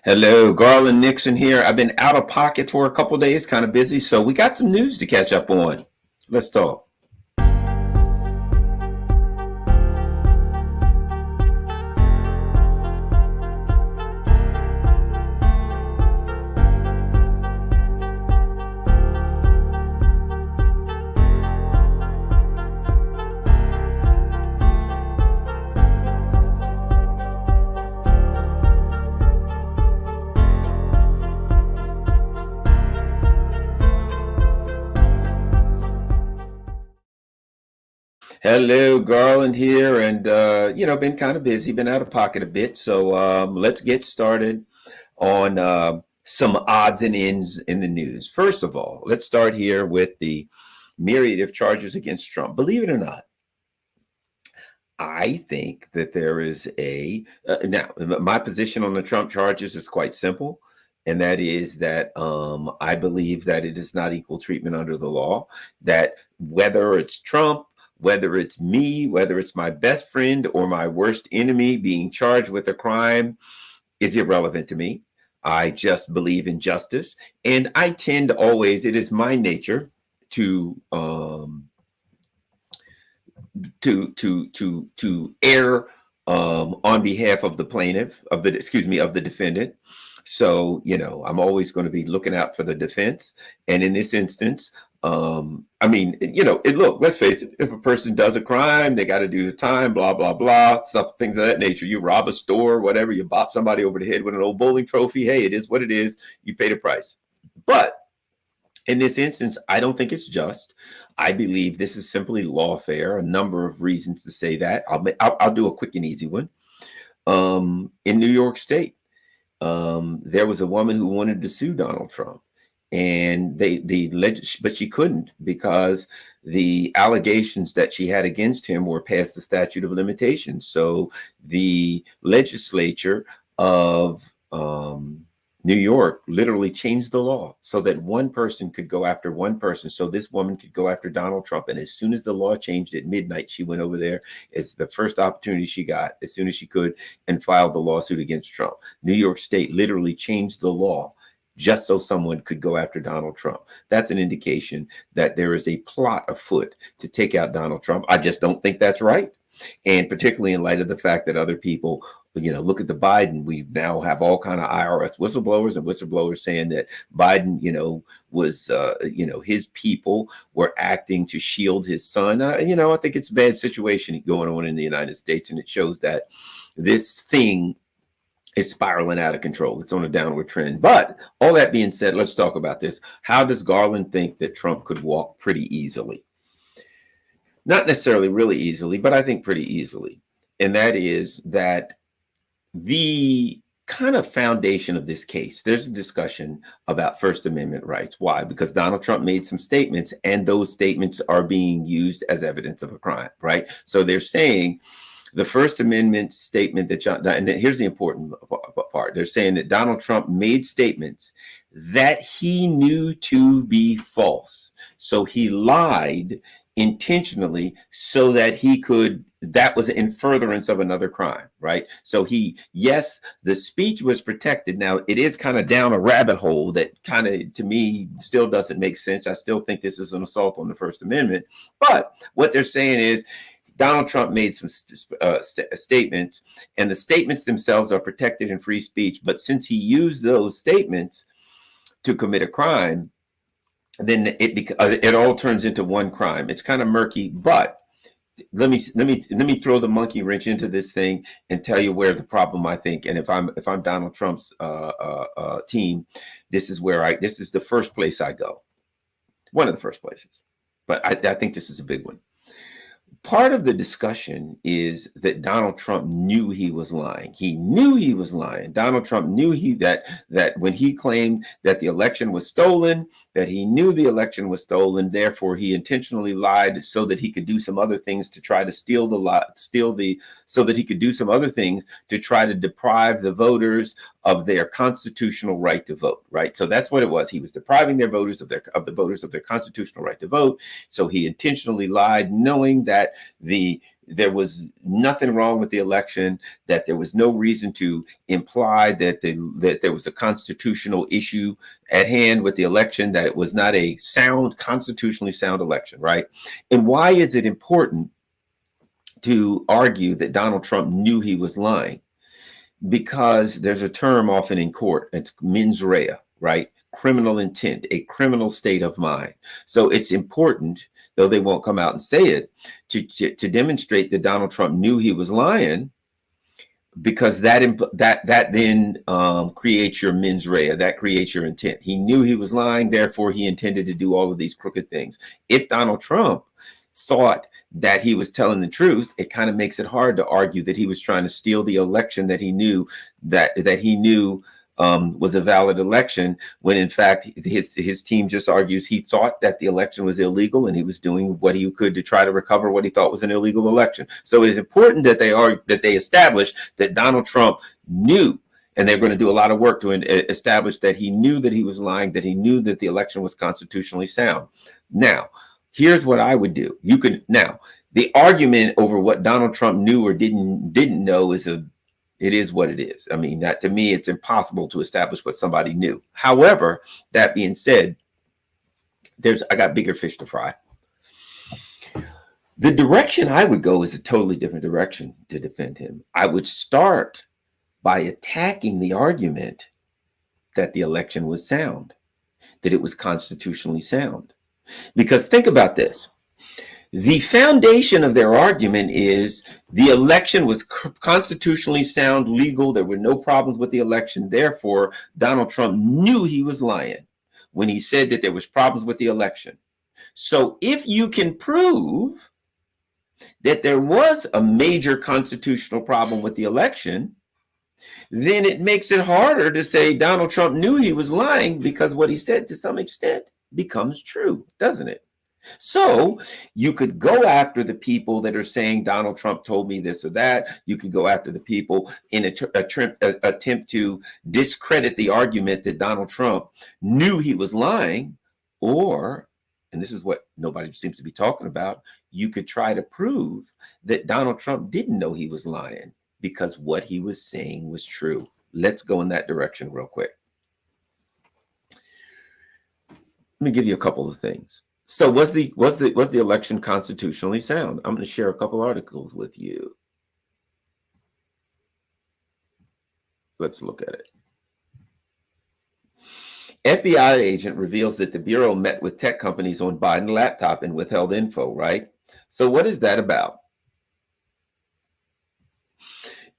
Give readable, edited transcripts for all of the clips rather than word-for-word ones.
Hello, Garland Nixon here. I've been out of pocket for a couple days, kind of busy, so we got some news to catch up on. Let's talk. Hello, Garland here, and been kind of busy, been out of pocket a bit. So let's get started on some odds and ends in the news. First of all, let's start here with the myriad of charges against Trump. Believe it or not, I think that there is now my position on the Trump charges is quite simple. And that is that I believe that it is not equal treatment under the law, that whether it's Trump, whether it's me, whether it's my best friend or my worst enemy being charged with a crime is irrelevant to me. I just believe in justice. And I tend always, it is my nature to err on behalf of the plaintiff, of the defendant. So, I'm always going to be looking out for the defense. And in this instance, look, let's face it, if a person does a crime, they got to do the time, blah, blah, blah, stuff, things of that nature. You rob a store, whatever, you bop somebody over the head with an old bowling trophy. Hey, it is what it is. You pay the price. But in this instance, I don't think it's just. I believe this is simply lawfare. A number of reasons to say that. I'll do a quick and easy one. In New York State, there was a woman who wanted to sue Donald Trump, and but she couldn't because the allegations that she had against him were past the statute of limitations. So the legislature of New York literally changed the law so that one person could go after one person. So this woman could go after Donald Trump. And as soon as the law changed at midnight, she went over there as the first opportunity she got, as soon as she could, and filed the lawsuit against Trump. New York State literally changed the law just so someone could go after Donald Trump. That's an indication that there is a plot afoot to take out Donald Trump. I just don't think that's right. And particularly in light of the fact that other people, look at the Biden, we now have all kind of IRS whistleblowers saying that Biden, was, his people were acting to shield his son. I think it's a bad situation going on in the United States. And it shows that this thing is spiraling out of control. It's on a downward trend. But all that being said, let's talk about this. How does Garland think that Trump could walk pretty easily? Not necessarily really easily, but I think pretty easily. And that is that the kind of foundation of this case, there's a discussion about First Amendment rights. Why? Because Donald Trump made some statements, and those statements are being used as evidence of a crime, right? So they're saying the First Amendment statement and here's the important part. They're saying that Donald Trump made statements that he knew to be false. So he lied intentionally so that that was in furtherance of another crime, right? So yes, the speech was protected. Now, it is kind of down a rabbit hole that kind of, to me, still doesn't make sense. I still think this is an assault on the First Amendment. But what they're saying is, Donald Trump made some statements, and the statements themselves are protected in free speech. But since he used those statements to commit a crime, then it all turns into one crime. It's kind of murky, but let me throw the monkey wrench into this thing and tell you where the problem, I think. And if I'm Donald Trump's team, this is the first place I go. One of the first places, but I think this is a big one. Part of the discussion is that Donald Trump knew he was lying. He knew he was lying. Donald Trump knew that when he claimed that the election was stolen, that he knew the election was stolen. Therefore, he intentionally lied so that he could do some other things to try to so that he could do some other things to try to deprive the voters of their constitutional right to vote. Right. So that's what it was. He was depriving their voters of the voters of their constitutional right to vote. So he intentionally lied, knowing that the there was nothing wrong with the election, that there was no reason to imply that there was a constitutional issue at hand with the election, that it was not a sound, constitutionally sound election, right? And why is it important to argue that Donald Trump knew he was lying? Because there's a term often in court, it's mens rea, right? Criminal intent, a criminal state of mind. So it's important, though they won't come out and say it, to demonstrate that Donald Trump knew he was lying, because that then creates your mens rea, that creates your intent. He knew he was lying, therefore he intended to do all of these crooked things. If Donald Trump thought that he was telling the truth, it kind of makes it hard to argue that he was trying to steal the election that he knew was a valid election, when in fact his team just argues he thought that the election was illegal and he was doing what he could to try to recover what he thought was an illegal election. So it is important that they establish that Donald Trump knew, and they're going to do a lot of work to establish that he knew that he was lying, that he knew that the election was constitutionally sound. Now, here's what I would do. The argument over what Donald Trump knew or didn't know it is what it is. I mean, to me, it's impossible to establish what somebody knew. However, that being said, I got bigger fish to fry. The direction I would go is a totally different direction to defend him. I would start by attacking the argument that the election was sound, that it was constitutionally sound. Because think about this. The foundation of their argument is the election was constitutionally sound, legal. There were no problems with the election. Therefore, Donald Trump knew he was lying when he said that there was problems with the election. So if you can prove that there was a major constitutional problem with the election, then it makes it harder to say Donald Trump knew he was lying, because what he said to some extent becomes true, doesn't it? So you could go after the people that are saying Donald Trump told me this or that. You could go after the people in an attempt to discredit the argument that Donald Trump knew he was lying. Or, and this is what nobody seems to be talking about, you could try to prove that Donald Trump didn't know he was lying because what he was saying was true. Let's go in that direction real quick. Let me give you a couple of things. So was the election constitutionally sound? I'm going to share a couple articles with you. Let's look at it. FBI agent reveals that the Bureau met with tech companies on Biden laptop and withheld info, right? So what is that about?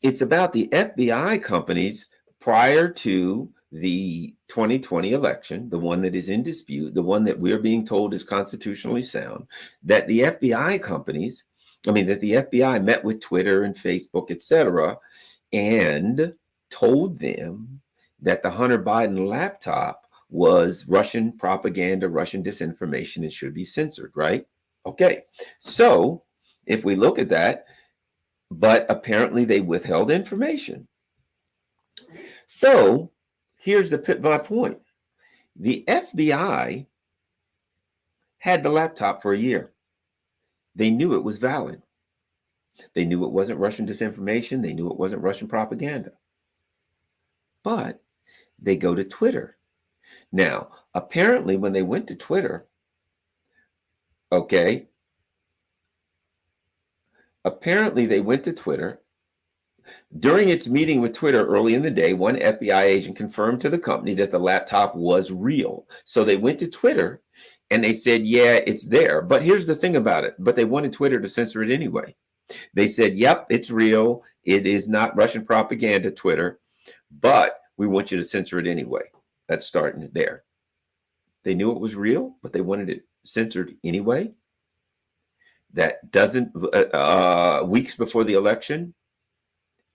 It's about the FBI companies prior to the 2020 election, the one that is in dispute, the one that we're being told is constitutionally sound, that the FBI companies, that the FBI met with Twitter and Facebook, etc., and told them that the Hunter Biden laptop was Russian propaganda, Russian disinformation, and should be censored, right? Okay, so if we look at that, but apparently they withheld information. So here's my point. The FBI had the laptop for a year. They knew it was valid. They knew it wasn't Russian disinformation. They knew it wasn't Russian propaganda. But they go to Twitter. Now, apparently when they went to Twitter, during its meeting with Twitter early in the day, one FBI agent confirmed to the company that the laptop was real. So they went to Twitter and they said, yeah, it's there. But here's the thing about it. But they wanted Twitter to censor it anyway. They said, yep, it's real. It is not Russian propaganda, Twitter, but we want you to censor it anyway. That's starting there. They knew it was real, but they wanted it censored anyway. That doesn't, weeks before the election,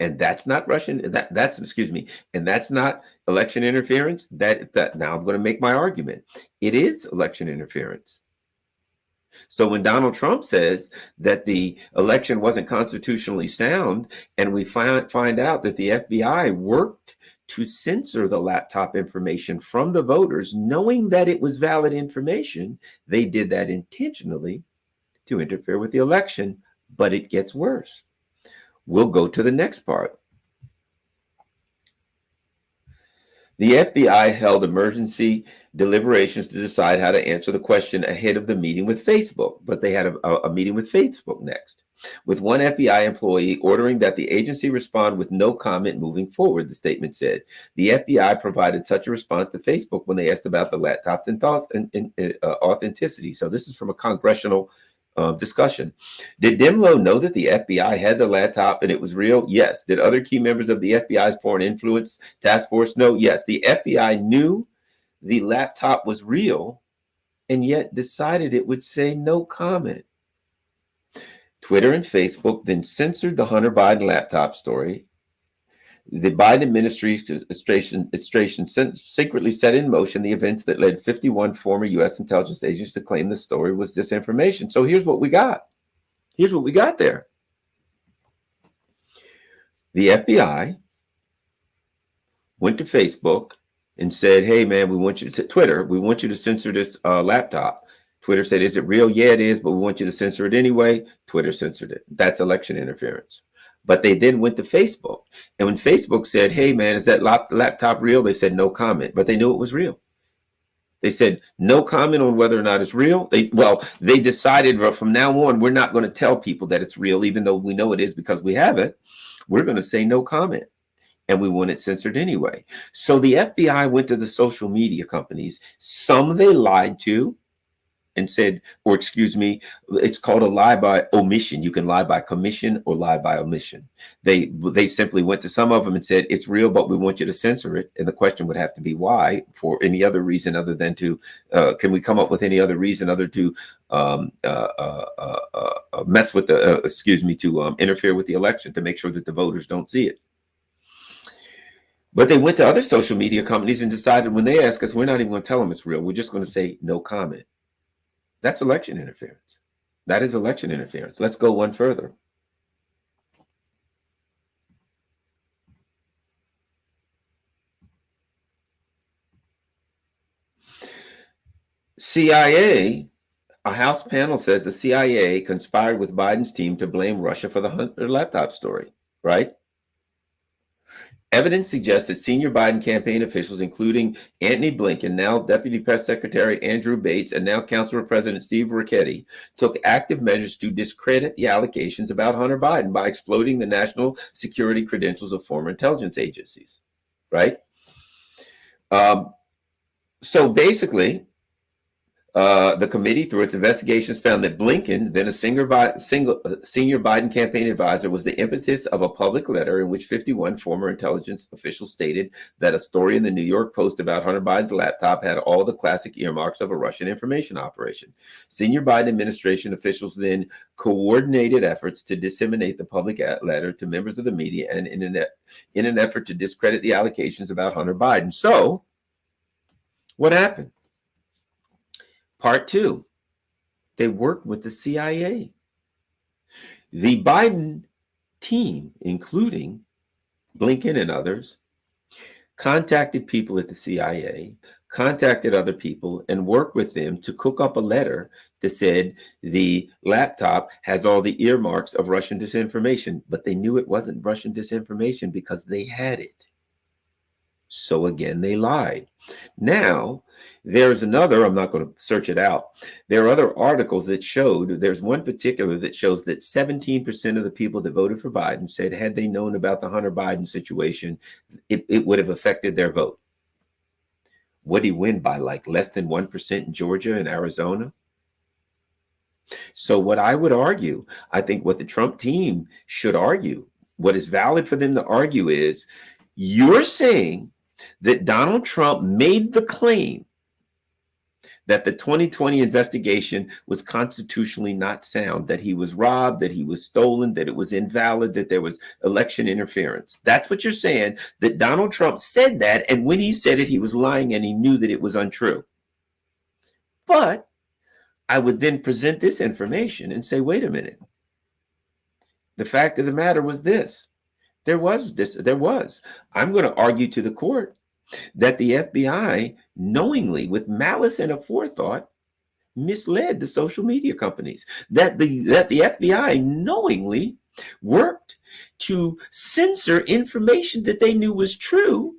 and that's not Russian. And that's not election interference. That now I'm going to make my argument. It is election interference. So when Donald Trump says that the election wasn't constitutionally sound, and we find out that the FBI worked to censor the laptop information from the voters, knowing that it was valid information, they did that intentionally to interfere with the election But it gets worse. We'll go to the next part. The FBI held emergency deliberations to decide how to answer the question ahead of the meeting with Facebook, but they had a meeting with Facebook next, with one FBI employee ordering that the agency respond with no comment moving forward, the statement said. The FBI provided such a response to Facebook when they asked about the laptops and thoughts and authenticity. So this is from a congressional discussion. Did Demlow know that the FBI had the laptop and it was real? Yes. Did other key members of the FBI's Foreign Influence Task Force know? Yes. The FBI knew the laptop was real and yet decided it would say no comment. Twitter and Facebook then censored the Hunter Biden laptop story. The Biden administration secretly set in motion the events that led 51 former U.S. intelligence agents to claim the story was disinformation. So here's what we got. Here's what we got there. The FBI went to Facebook and said, hey, man, we want you to Twitter. We want you to censor this laptop. Twitter said, is it real? Yeah, it is, but we want you to censor it anyway. Twitter censored it. That's election interference. But they then went to Facebook. And when Facebook said, hey, man, is that laptop real? They said no comment, but they knew it was real. They said no comment on whether or not it's real. They decided from now on, we're not going to tell people that it's real, even though we know it is because we have it. We're going to say no comment. And we want it censored anyway. So the FBI went to the social media companies. Some they lied to and said, or excuse me, it's called a lie by omission. You can lie by commission or lie by omission. They simply went to some of them and said, it's real, but we want you to censor it. And the question would have to be why, for any other reason other than to, can we come up with any other reason other to mess with the, to interfere with the election to make sure that the voters don't see it. But they went to other social media companies and decided when they ask us, we're not even going to tell them it's real. We're just going to say no comment. That's election interference. That is election interference. Let's go one further. CIA, a House panel says the CIA conspired with Biden's team to blame Russia for the Hunter laptop story, right? Evidence suggests that senior Biden campaign officials, including Antony Blinken, now Deputy Press Secretary Andrew Bates, and now Counselor President Steve Ricchetti, took active measures to discredit the allegations about Hunter Biden by exploiting the national security credentials of former intelligence agencies, right? So basically, the committee, through its investigations, found that Blinken, then a senior Biden campaign advisor, was the impetus of a public letter in which 51 former intelligence officials stated that a story in the New York Post about Hunter Biden's laptop had all the classic earmarks of a Russian information operation. Senior Biden administration officials then coordinated efforts to disseminate the public letter to members of the media and in an effort to discredit the allegations about Hunter Biden. So, what happened? Part two, they worked with the CIA. The Biden team, including Blinken and others, contacted people at the CIA, contacted other people, and worked with them to cook up a letter that said the laptop has all the earmarks of Russian disinformation, but they knew it wasn't Russian disinformation because they had it. So again, they lied. Now, there's another, I'm not going to search it out. There are other articles that showed, there's one particular that shows that 17% of the people that voted for Biden said had they known about the Hunter Biden situation, it would have affected their vote. Would he win by like less than 1% in Georgia and Arizona? So what I would argue, I think what the Trump team should argue, what is valid for them to argue is, you're saying that Donald Trump made the claim that the 2020 investigation was constitutionally not sound, that he was robbed, that he was stolen, that it was invalid, that there was election interference. That's what you're saying, that Donald Trump said that, and when he said it, he was lying and he knew that it was untrue. But I would then present this information and say, wait a minute. The fact of the matter was this. There was. I'm going to argue to the court that the FBI knowingly, with malice and aforethought, misled the social media companies, that the FBI knowingly worked to censor information that they knew was true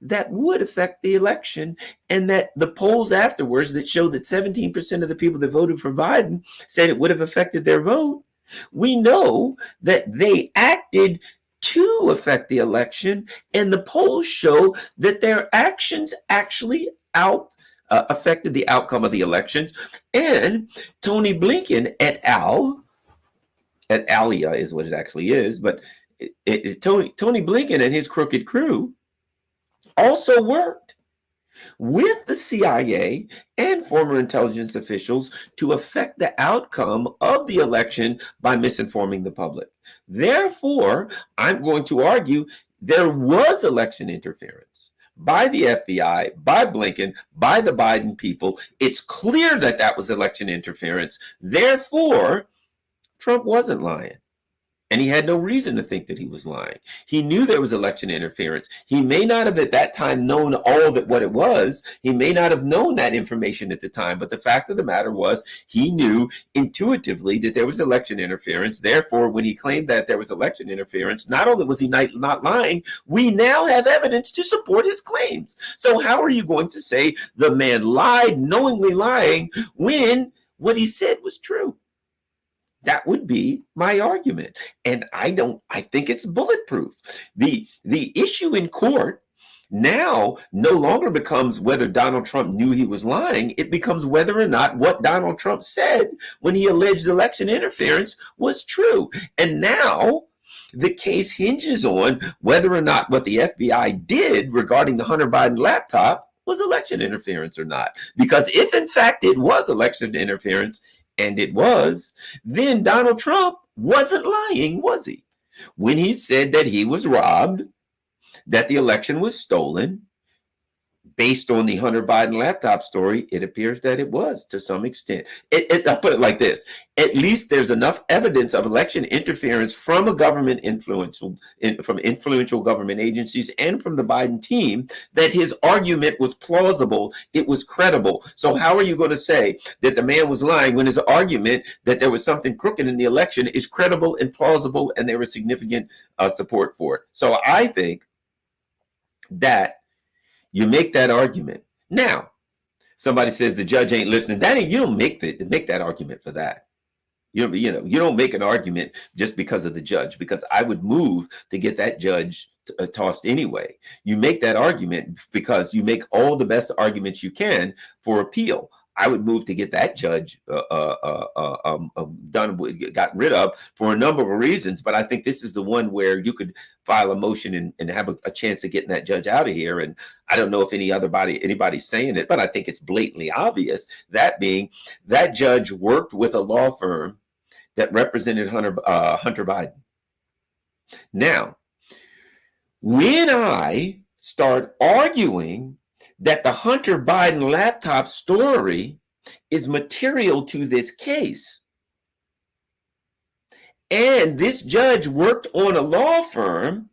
that would affect the election, and that the polls afterwards that showed that 17% of the people that voted for Biden said it would have affected their vote. We know that they acted to affect the election, and the polls show that their actions actually affected the outcome of the elections. And Tony Blinken et al. Et alia is what it actually is, but Tony Blinken and his crooked crew also worked with the CIA and former intelligence officials to affect the outcome of the election by misinforming the public. Therefore, I'm going to argue there was election interference by the FBI, by Blinken, by the Biden people. It's clear that that was election interference. Therefore, Trump wasn't lying. And he had no reason to think that he was lying. He knew there was election interference. He may not have at that time known all that what it was. He may not have known that information at the time. But the fact of the matter was, he knew intuitively that there was election interference. Therefore, when he claimed that there was election interference, not only was he not lying, we now have evidence to support his claims. So how are you going to say the man lied, knowingly lying, when what he said was true? That would be my argument. And I think it's bulletproof. The issue in court now no longer becomes whether Donald Trump knew he was lying. It becomes whether or not what Donald Trump said when he alleged election interference was true. And now the case hinges on whether or not what the FBI did regarding the Hunter Biden laptop was election interference or not. Because if in fact it was election interference, and it was, then Donald Trump wasn't lying, was he? When he said that he was robbed, that the election was stolen, based on the Hunter Biden laptop story, it appears that it was to some extent. I'll put it like this. At least there's enough evidence of election interference from a government from influential government agencies and from the Biden team that his argument was plausible. It was credible. So how are you going to say that the man was lying when his argument that there was something crooked in the election is credible and plausible and there was significant support for it? So I think that you make that argument. Now, somebody says the judge ain't listening. You don't make that argument for that. You don't make an argument just because of the judge, because I would move to get that judge tossed anyway. You make that argument because you make all the best arguments you can for appeal. I would move to get that judge got rid of for a number of reasons. But I think this is the one where you could file a motion and have a chance of getting that judge out of here. And I don't know if anybody's saying it, but I think it's blatantly obvious. That being, that judge worked with a law firm that represented Hunter Biden. Now, when I start arguing that the Hunter Biden laptop story is material to this case, and this judge worked on a law firm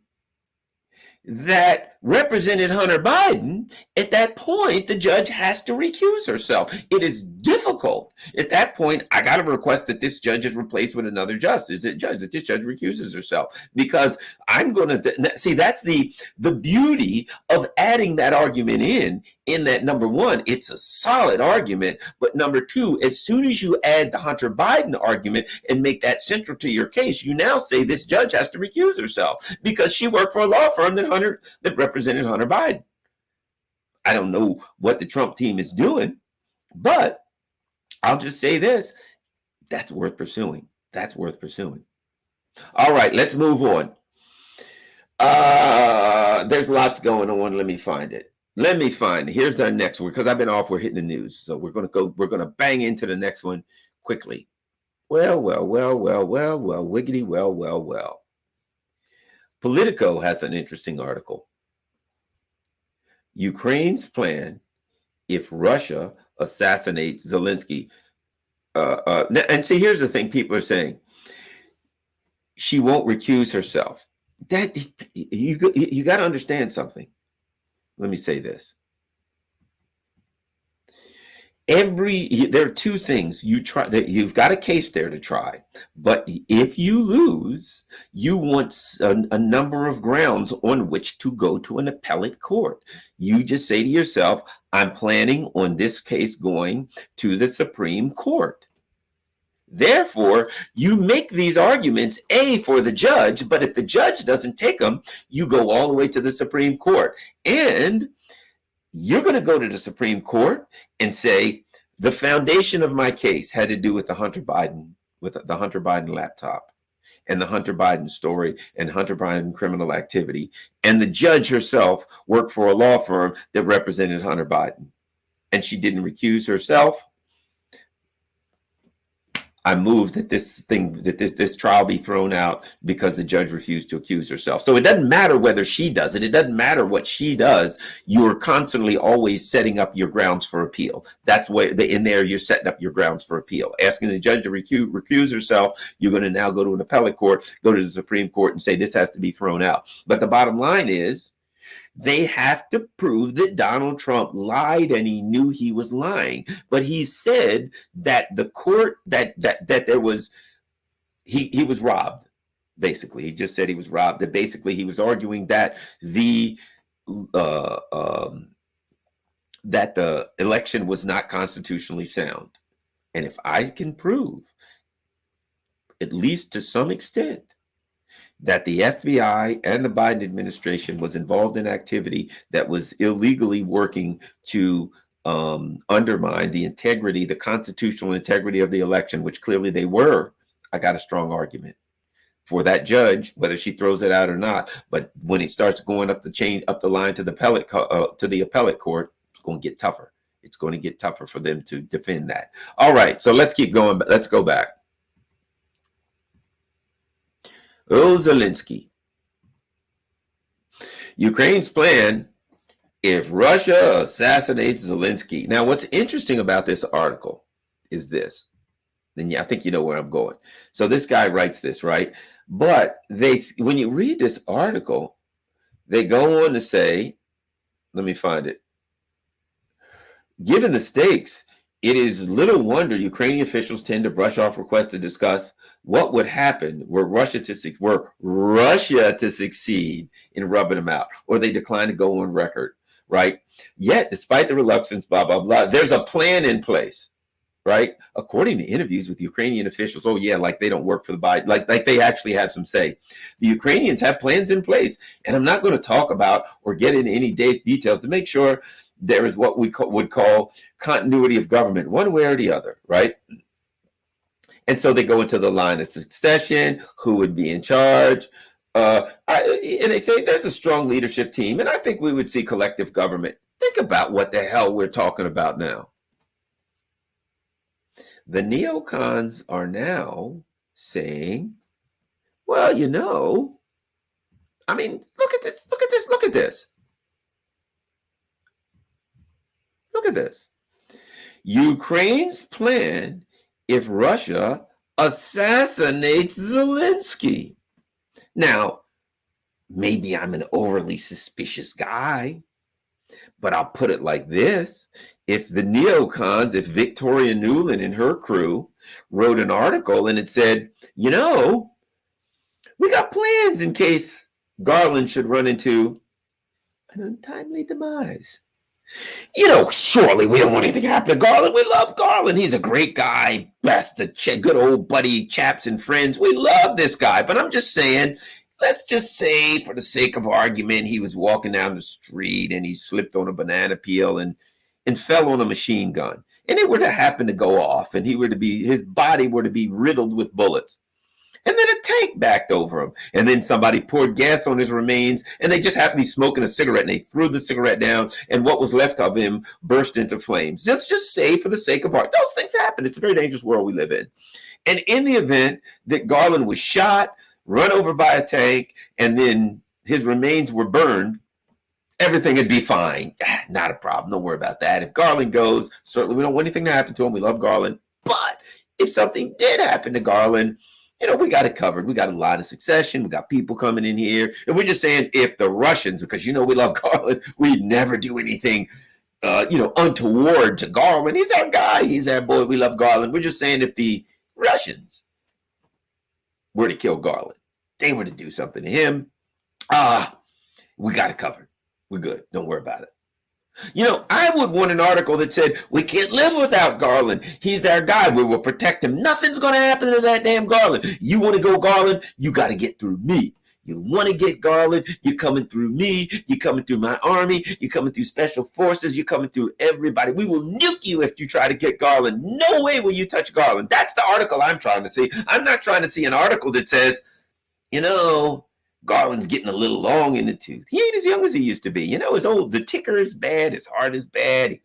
that represented Hunter Biden, at that point, the judge has to recuse herself. It is difficult. At that point, I got to request that this judge is replaced with another judge. That this judge recuses herself, because I'm going to see, that's the beauty of adding that argument in that, number one, it's a solid argument. But number two, as soon as you add the Hunter Biden argument and make that central to your case, you now say this judge has to recuse herself because she worked for a law firm that represented Hunter Biden. I don't know what the Trump team is doing, but I'll just say this: that's worth pursuing. That's worth pursuing. All right, let's move on. There's lots going on. Let me find it. Here's our next one, because I've been off. We're hitting the news, so we're going to bang into the next one quickly. Well, wiggity, well. Politico has an interesting article. Ukraine's plan if Russia assassinates Zelensky. And see, here's the thing people are saying. She won't recuse herself. That you got to understand something. Let me say this. There are two things you've got a case there to try, but if you lose, you want a number of grounds on which to go to an appellate court. You just say to yourself, I'm planning on this case going to the Supreme Court. Therefore, you make these arguments, for the judge, but if the judge doesn't take them, you go all the way to the Supreme Court. And you're going to go to the Supreme Court and say, the foundation of my case had to do with the Hunter Biden laptop and the Hunter Biden story and Hunter Biden criminal activity. And the judge herself worked for a law firm that represented Hunter Biden. And she didn't recuse herself. I moved that this trial be thrown out because the judge refused to accuse herself. So it doesn't matter whether she does it. It doesn't matter what she does. You're constantly always setting up your grounds for appeal. That's where in there you're setting up your grounds for appeal. Asking the judge to recuse herself, you're going to now go to an appellate court, go to the Supreme Court and say this has to be thrown out. But the bottom line is, they have to prove that Donald Trump lied and he knew he was lying. But he said that the court, that there was, he was robbed, basically. He just said he was robbed. That basically he was arguing that the election was not constitutionally sound. And if I can prove, at least to some extent, that the FBI and the Biden administration was involved in activity that was illegally working to undermine the constitutional integrity of the election, which clearly they were, I got a strong argument for that judge, whether she throws it out or not. But when it starts going up the line to the appellate court, it's going to get tougher. It's going to get tougher for them to defend that. All right, so let's keep going. Let's go back. Oh, Zelensky. Ukraine's plan if Russia assassinates Zelensky. Now, what's interesting about this article is this. Then I think you know where I'm going. So this guy writes this, right? But when you read this article, they go on to say, let me find it. Given the stakes, it is little wonder Ukrainian officials tend to brush off requests to discuss what would happen were Russia to succeed in rubbing them out, or they decline to go on record, right? Yet, despite the reluctance, blah, blah, blah, there's a plan in place, right? According to interviews with Ukrainian officials, oh yeah, like they don't work for the Biden, like they actually have some say. The Ukrainians have plans in place, and I'm not going to talk about or get into any details to make sure there is what we would call continuity of government, one way or the other, right? And so they go into the line of succession, who would be in charge. And they say there's a strong leadership team, and I think we would see collective government. Think about what the hell we're talking about now. The neocons are now saying, well, I mean, look at this. Look at this. Ukraine's plan if Russia assassinates Zelensky. Now, maybe I'm an overly suspicious guy, but I'll put it like this. If the neocons, if Victoria Nuland and her crew wrote an article and it said, we got plans in case Garland should run into an untimely demise. Surely we don't want anything to happen to Garland. We love Garland. He's a great guy, best of good old buddy, chaps and friends. We love this guy. But I'm just saying, let's just say for the sake of argument, he was walking down the street and he slipped on a banana peel and fell on a machine gun. And it were to happen to go off and his body were to be riddled with bullets. And then a tank backed over him. And then somebody poured gas on his remains. And they just happened to be smoking a cigarette. And they threw the cigarette down. And what was left of him burst into flames. Let's just say for the sake of art. Those things happen. It's a very dangerous world we live in. And in the event that Garland was shot, run over by a tank, and then his remains were burned, everything would be fine. Not a problem. Don't worry about that. If Garland goes, certainly we don't want anything to happen to him. We love Garland. But if something did happen to Garland, we got it covered. We got a line of succession. We got people coming in here. And we're just saying if the Russians, because we love Garland, we'd never do anything untoward to Garland. He's our guy. He's our boy. We love Garland. We're just saying if the Russians were to kill Garland, they were to do something to him, we got it covered. We're good. Don't worry about it. I would want an article that said, we can't live without Garland. He's our guy. We will protect him. Nothing's going to happen to that damn Garland. You want to go Garland? You got to get through me. You want to get Garland? You're coming through me. You're coming through my army. You're coming through special forces. You're coming through everybody. We will nuke you if you try to get Garland. No way will you touch Garland. That's the article I'm trying to see. I'm not trying to see an article that says, Garland's getting a little long in the tooth. He ain't as young as he used to be. His old, the ticker is bad. His heart is bad.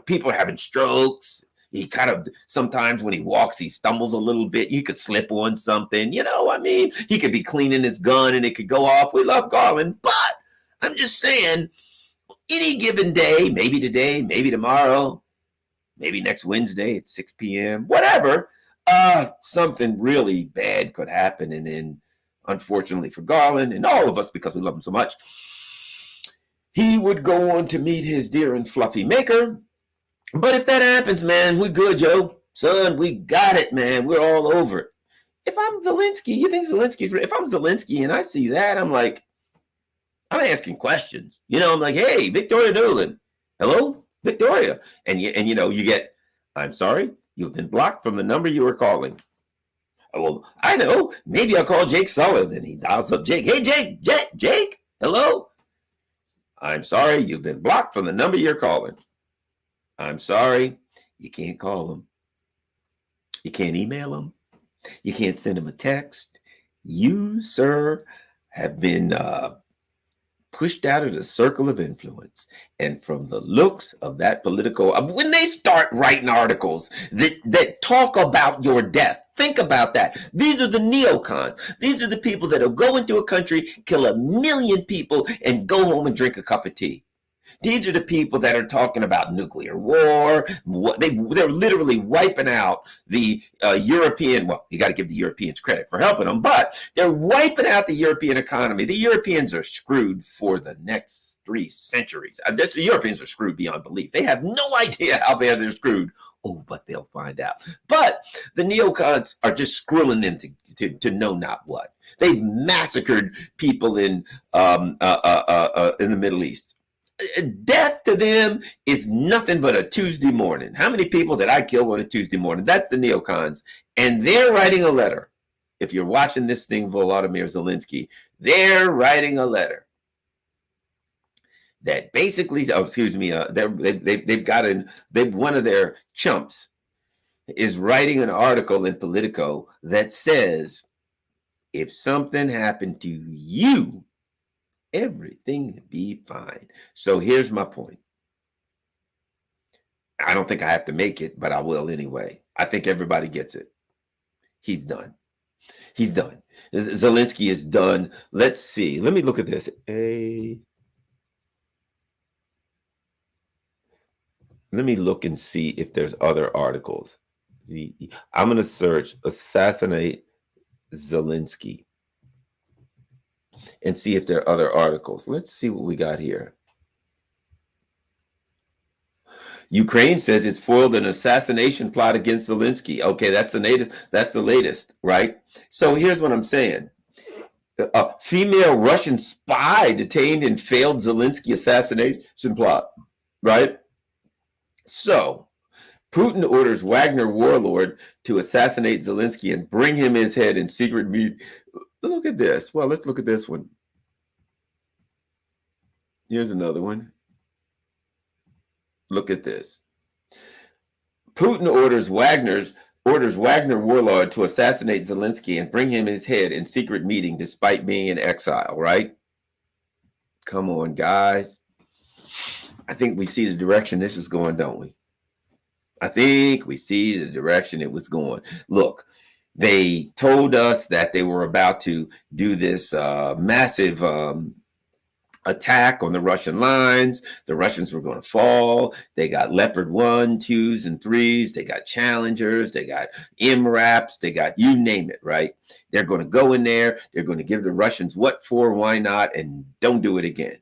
People are having strokes. He kind of, sometimes when he walks, he stumbles a little bit. You could slip on something. He could be cleaning his gun and it could go off. We love Garland. But I'm just saying, any given day, maybe today, maybe tomorrow, maybe next Wednesday at 6 p.m., whatever, something really bad could happen. And then, unfortunately for Garland and all of us, because we love him so much, he would go on to meet his dear and fluffy maker. But if that happens, man, we're good, yo. Son, we got it, man. We're all over it. If I'm Zelensky, you think Zelensky's... If I'm Zelensky and I see that, I'm asking questions. I'm like, hey, Victoria Nuland. Hello, Victoria. And you get, I'm sorry, you've been blocked from the number you were calling. Well, I know. Maybe I'll call Jake Sullivan. And he dials up Jake. Hey, Jake, hello? I'm sorry, you've been blocked from the number you're calling. I'm sorry, you can't call him. You can't email him. You can't send him a text. You, sir, have been pushed out of the circle of influence. And from the looks of that political, when they start writing articles that talk about your death, think about that. These are the neocons. These are the people that will go into a country, kill 1 million people, and go home and drink a cup of tea. These are the people that are talking about nuclear war. They're literally wiping out the European. Well, you got to give the Europeans credit for helping them, but they're wiping out the European economy. The Europeans are screwed for the next 3 centuries. The Europeans are screwed beyond belief. They have no idea how bad they're screwed. Oh, but they'll find out. But the neocons are just screwing them to know not what. They've massacred people in the Middle East. Death to them is nothing but a Tuesday morning. How many people did I kill on a Tuesday morning? That's the neocons. And they're writing a letter. If you're watching this thing, Volodymyr Zelensky, they're writing a letter that basically, one of their chumps is writing an article in Politico that says, if something happened to you, everything would be fine. So here's my point. I don't think I have to make it, but I will anyway. I think everybody gets it. He's done. He's done. Zelensky is done. Let's see. Let me look at this. Let me look and see if there's other articles. I'm going to search assassinate Zelensky and see if there are other articles. Let's see what we got here. Ukraine says it's foiled an assassination plot against Zelensky. Okay, that's the latest, right? So here's what I'm saying. A female Russian spy detained in failed Zelensky assassination plot, right? So Putin orders Wagner warlord to assassinate Zelensky and bring him his head in secret meeting. Look at this. Well, let's look at this one. Here's another one. Look at this. Putin orders Wagner warlord to assassinate Zelensky and bring him his head in secret meeting despite being in exile, right? Come on, guys. I think we see the direction this is going, don't we? I think we see the direction it was going. Look, they told us that they were about to do this massive attack on the Russian lines. The Russians were going to fall. They got Leopard 1, 2s, and 3s. They got Challengers. They got MRAPs. They got you name it, right? They're going to go in there. They're going to give the Russians what for, why not, and don't do it again.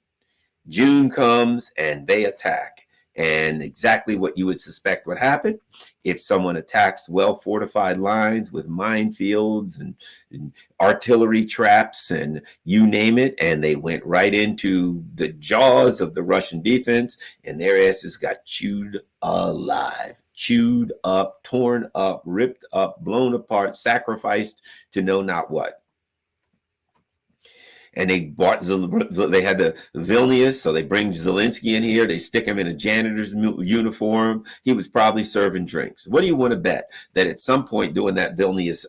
June comes and they attack. And exactly what you would suspect would happen if someone attacks well-fortified lines with minefields and artillery traps and you name it, and they went right into the jaws of the Russian defense, and their asses got chewed alive, chewed up, torn up, ripped up, blown apart, sacrificed to know not what. And they had the Vilnius, so they bring Zelensky in here. They stick him in a janitor's uniform. He was probably serving drinks. What do you want to bet that at some point during that Vilnius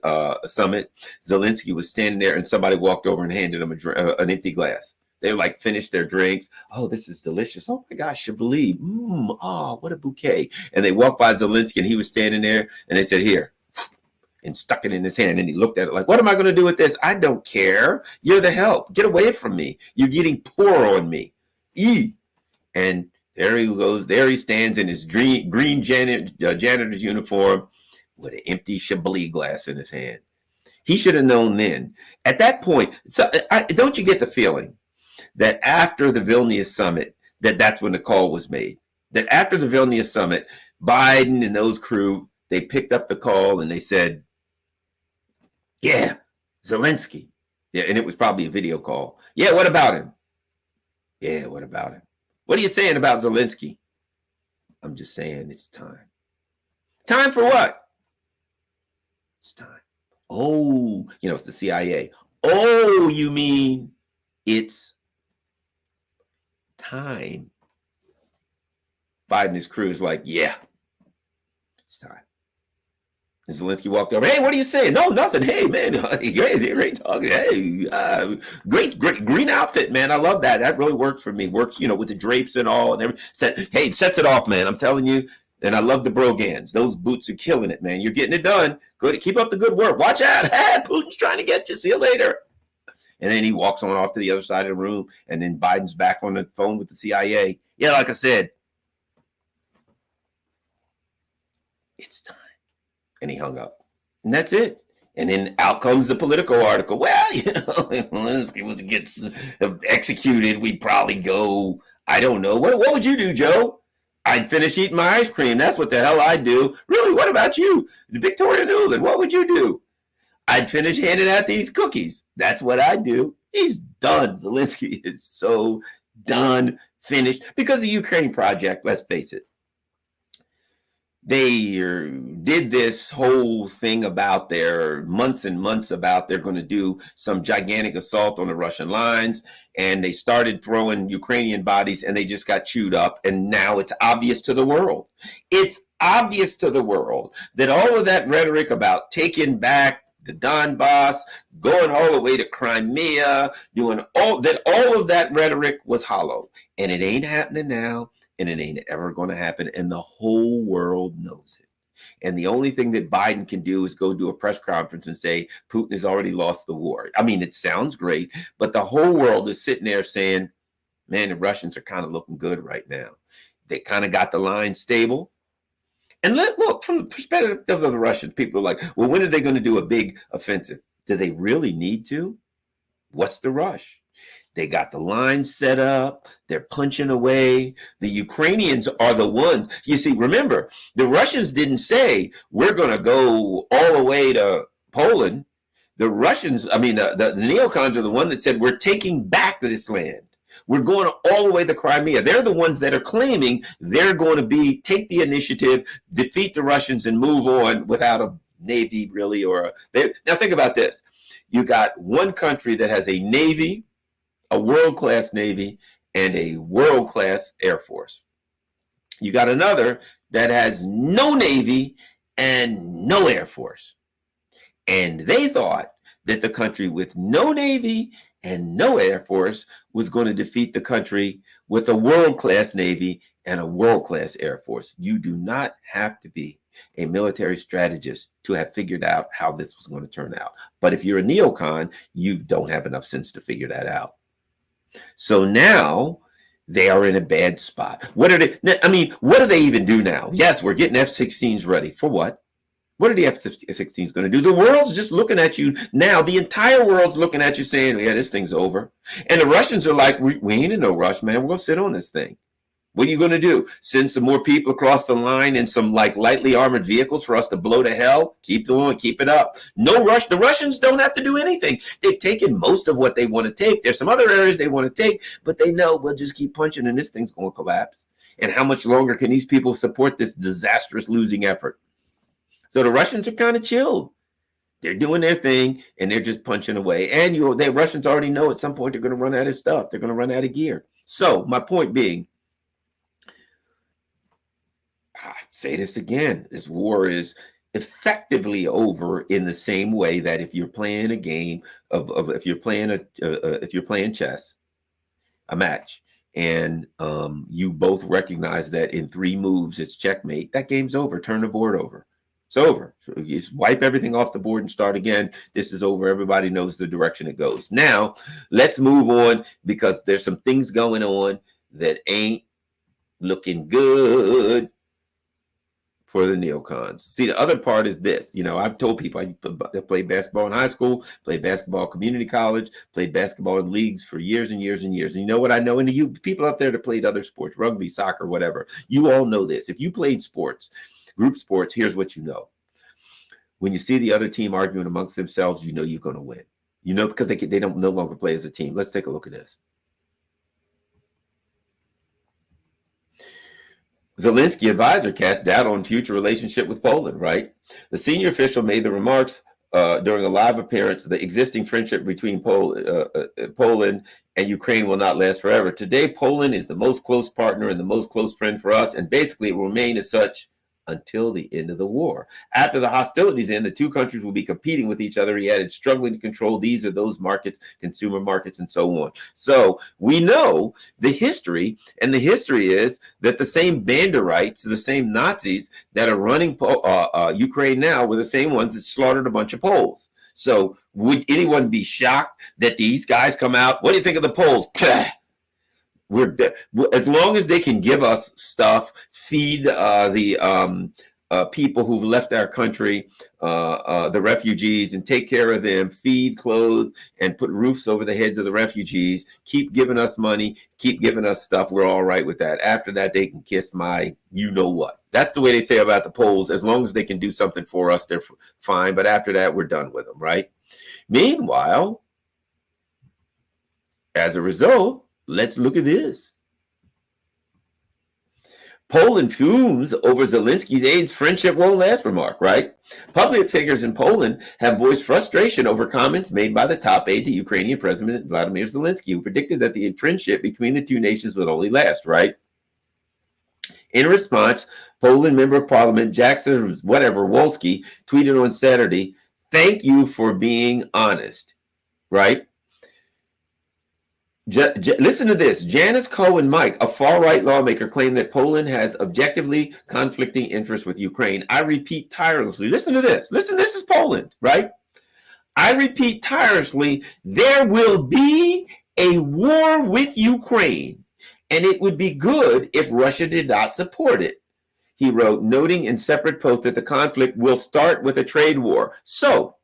summit, Zelensky was standing there and somebody walked over and handed him an empty glass? They like finished their drinks. Oh, this is delicious. Oh my gosh, Chablis. Oh, what a bouquet. And they walked by Zelensky and he was standing there and they said, here. And stuck it in his hand, and he looked at it like, what am I going to do with this? I don't care. You're the help. Get away from me. You're getting poor on me. And there he goes. There he stands in his green janitor's uniform with an empty Chablis glass in his hand. He should have known then. At that point, don't you get the feeling that after the Vilnius summit, that's when the call was made? That after the Vilnius summit, Biden and those crew, they picked up the call and they said, yeah, Zelensky. Yeah, and it was probably a video call. Yeah, what about him? Yeah, what about him? What are you saying about Zelensky? I'm just saying it's time. Time for what? It's time. Oh, it's the CIA. Oh, you mean it's time. Biden and his crew is like, yeah, it's time. And Zelensky walked over. Hey, what are you saying? No, nothing. Hey, man, great talking. Hey, great green outfit, man. I love that. That really works for me. Works, with the drapes and all and everything. Hey, it sets it off, man. I'm telling you. And I love the brogans. Those boots are killing it, man. You're getting it done. Good. Keep up the good work. Watch out. Hey, Putin's trying to get you. See you later. And then he walks on off to the other side of the room. And then Biden's back on the phone with the CIA. Yeah, like I said, it's time. And he hung up. And that's it. And then out comes the Politico article. Well, if Zelensky was to get executed, we'd probably go, I don't know. What would you do, Joe? I'd finish eating my ice cream. That's what the hell I'd do. Really? What about you? Victoria Nuland, what would you do? I'd finish handing out these cookies. That's what I'd do. He's done. Zelensky is so done, finished. Because the Ukraine project, let's face it, they did this whole thing about their months and months about they're going to do some gigantic assault on the Russian lines. And they started throwing Ukrainian bodies and they just got chewed up. And now it's obvious to the world. It's obvious to the world that all of that rhetoric about taking back the Donbass, going all the way to Crimea, doing all of that rhetoric was hollow. And it ain't happening now. And it ain't ever going to happen. And the whole world knows it. And the only thing that Biden can do is go do a press conference and say, Putin has already lost the war. I mean, it sounds great, but the whole world is sitting there saying, man, the Russians are kind of looking good right now. They kind of got the line stable. And look, from the perspective of the Russians, people are like, well, when are they going to do a big offensive? Do they really need to? What's the rush? They got the line set up. They're punching away. The Ukrainians are the ones. You see, remember, the Russians didn't say, we're going to go all the way to Poland. The Russians, the neocons are the one that said, we're taking back this land. We're going all the way to Crimea. They're the ones that are claiming they're going to take the initiative, defeat the Russians, and move on without a navy, really. Now, think about this. You got one country that has a navy, a world-class Navy, and a world-class Air Force. You got another that has no Navy and no Air Force. And they thought that the country with no Navy and no Air Force was going to defeat the country with a world-class Navy and a world-class Air Force. You do not have to be a military strategist to have figured out how this was going to turn out. But if you're a neocon, you don't have enough sense to figure that out. So now they are in a bad spot. What do they even do now? Yes, we're getting F-16s ready. For what? What are the F-16s going to do? The world's just looking at you now. The entire world's looking at you saying, yeah, this thing's over. And the Russians are like, we ain't in no rush, man. We're going to sit on this thing. What are you going to do? Send some more people across the line in some like lightly armored vehicles for us to blow to hell? Keep going, keep it up. No rush. The Russians don't have to do anything. They've taken most of what they want to take. There's some other areas they want to take, but they know we'll just keep punching and this thing's going to collapse. And how much longer can these people support this disastrous losing effort? So the Russians are kind of chilled. They're doing their thing and they're just punching away. And the Russians already know at some point they're going to run out of stuff. They're going to run out of gear. So my point being, I'd say this again, this war is effectively over in the same way that if you're playing a game if you're playing chess, a match, and you both recognize that in 3 moves it's checkmate, that game's over. Turn the board over. It's over. So you just wipe everything off the board and start again. This is over. Everybody knows the direction it goes. Now, let's move on because there's some things going on that ain't looking good for the neocons. See, the other part is this. I've told people I played basketball in high school, played basketball community college, played basketball in leagues for years and years and years. And you know what I know? And you people out there that played other sports, rugby, soccer, whatever, you all know this. If you played sports, group sports, here's what you know. When you see the other team arguing amongst themselves, you know you're going to win. Because they don't no longer play as a team. Let's take a look at this. Zelensky advisor cast doubt on future relationship with Poland, right? The senior official made the remarks during a live appearance. The existing friendship between Poland and Ukraine will not last forever. Today, Poland is the most close partner and the most close friend for us, and basically it will remain as such until the end of the war. After the hostilities end, the 2 countries will be competing with each other. He added, struggling to control these or those markets, consumer markets, and so on. So we know the history, and the history is that the same Banderites, the same Nazis that are running Ukraine now were the same ones that slaughtered a bunch of Poles. So would anyone be shocked that these guys come out? What do you think of the Poles? As long as they can give us stuff, feed the people who've left our country, the refugees, and take care of them, feed, clothe, and put roofs over the heads of the refugees, keep giving us money, keep giving us stuff, we're all right with that. After that, they can kiss my you-know-what. That's the way they say about the Poles. As long as they can do something for us, they're fine. But after that, we're done with them, right? Meanwhile, as a result, let's look at this. Poland fumes over Zelensky's aides friendship won't last remark, right? Public figures in Poland have voiced frustration over comments made by the top aide to Ukrainian President Vladimir Zelensky, who predicted that the friendship between the 2 nations would only last, right? In response, Poland Member of Parliament Jackson Wolski tweeted on Saturday, "Thank you for being honest," right? Listen to this. Janice Cohen-Mike, a far-right lawmaker, claimed that Poland has objectively conflicting interests with Ukraine. I repeat tirelessly. Listen to this. Listen, this is Poland, right? I repeat tirelessly, there will be a war with Ukraine, and it would be good if Russia did not support it, he wrote, noting in separate posts that the conflict will start with a trade war. So,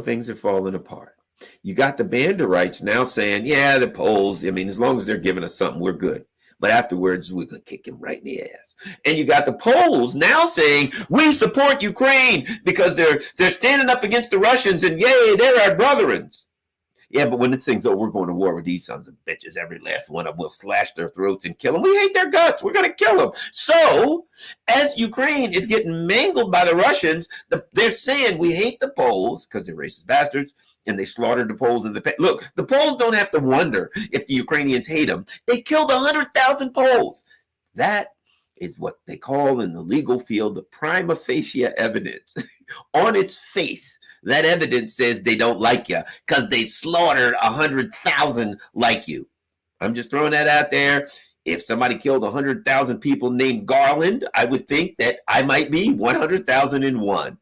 things are falling apart. You got the Banderites now saying, yeah, the Poles, as long as they're giving us something, we're good. But afterwards, we're going to kick him right in the ass. And you got the Poles now saying, we support Ukraine because they're standing up against the Russians and yay, they're our brethrens. Yeah, but when this thing's over, we're going to war with these sons of bitches. Every last one of them will slash their throats and kill them. We hate their guts. We're going to kill them. So, as Ukraine is getting mangled by the Russians, they're saying we hate the Poles because they're racist bastards, and they slaughtered the Poles in the look, the Poles don't have to wonder if the Ukrainians hate them. They killed 100,000 Poles. That is what they call in the legal field the prima facie evidence. On its face, that evidence says they don't like you because they slaughtered 100,000 like you. I'm just throwing that out there. If somebody killed 100,000 people named Garland, I would think that I might be 100,001.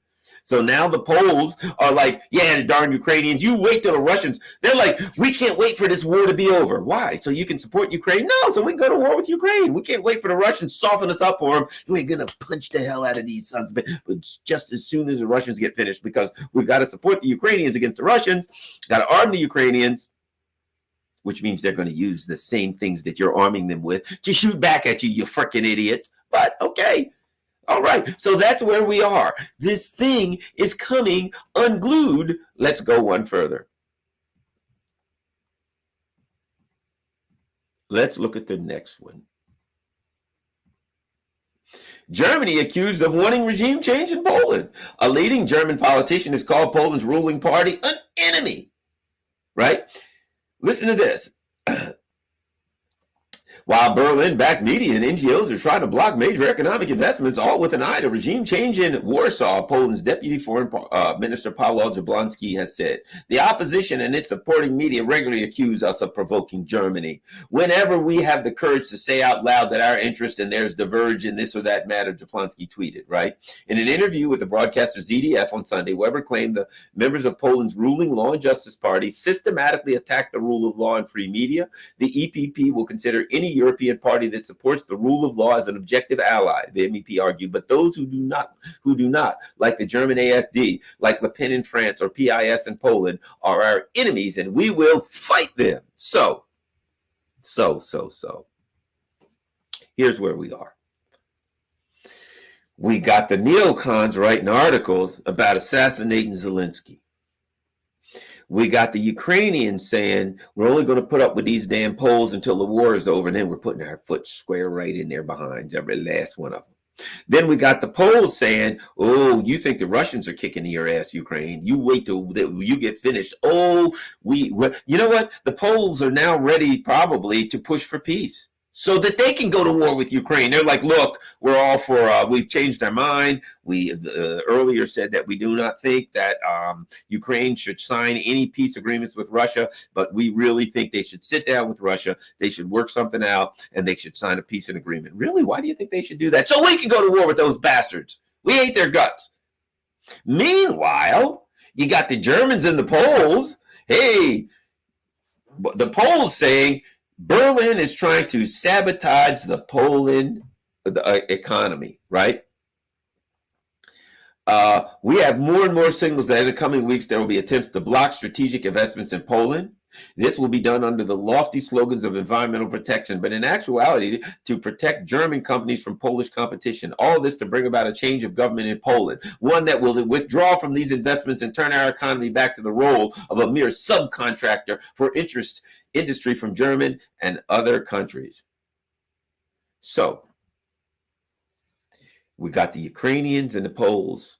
So now the Poles are like, yeah, the darn Ukrainians, you wait till the Russians. They're like, we can't wait for this war to be over. Why? So you can support Ukraine? No, so we can go to war with Ukraine. We can't wait for the Russians, soften us up for them. We're going to punch the hell out of these sons of bitches. But just as soon as the Russians get finished, because we've got to support the Ukrainians against the Russians, got to arm the Ukrainians. which means they're going to use the same things that you're arming them with to shoot back at you, you freaking idiots. But okay. All right. So that's where we are. This thing is coming unglued. Let's go one further. Let's look at the next one. Germany accused of wanting regime change in Poland. A leading German politician has called Poland's ruling party an enemy. Right? Listen to this. While Berlin-backed media and NGOs are trying to block major economic investments, all with an eye to regime change in Warsaw, Poland's Deputy Foreign Minister Paweł Jablonski has said, the opposition and its supporting media regularly accuse us of provoking Germany. Whenever we have the courage to say out loud that our interests and theirs diverge in this or that matter, Jablonski tweeted, right? In an interview with the broadcaster ZDF on Sunday, Weber claimed the members of Poland's ruling Law and Justice Party systematically attack the rule of law and free media. The EPP will consider any European party that supports the rule of law as an objective ally, the MEP argued, but those who do not, like the German AfD, like Le Pen in France or PIS in Poland, are our enemies, and we will fight them. So. Here's where we are. We got the neocons writing articles about assassinating Zelensky. We got the Ukrainians saying we're only going to put up with these damn Poles until the war is over, and then we're putting our foot square right in their behinds, every last one of them. Then we got the Poles saying, oh, you think the Russians are kicking your ass, Ukraine. You wait till you get finished. Oh, you know what? The Poles are now ready probably to push for peace, so that they can go to war with Ukraine. They're like, look, we're all for, we've changed our mind. We earlier said that we do not think that Ukraine should sign any peace agreements with Russia, but we really think they should sit down with Russia. They should work something out, and they should sign a peace agreement. Really? Why do you think they should do that? So we can go to war with those bastards. We hate their guts. Meanwhile, you got the Germans and the Poles. Hey, the Poles saying, Berlin is trying to sabotage the Poland economy, right? We have more and more signals that in the coming weeks there will be attempts to block strategic investments in Poland. This will be done under the lofty slogans of environmental protection, but in actuality, to protect German companies from Polish competition. All of this to bring about a change of government in Poland, one that will withdraw from these investments and turn our economy back to the role of a mere subcontractor for industry from German and other countries. So, we got the Ukrainians and the Poles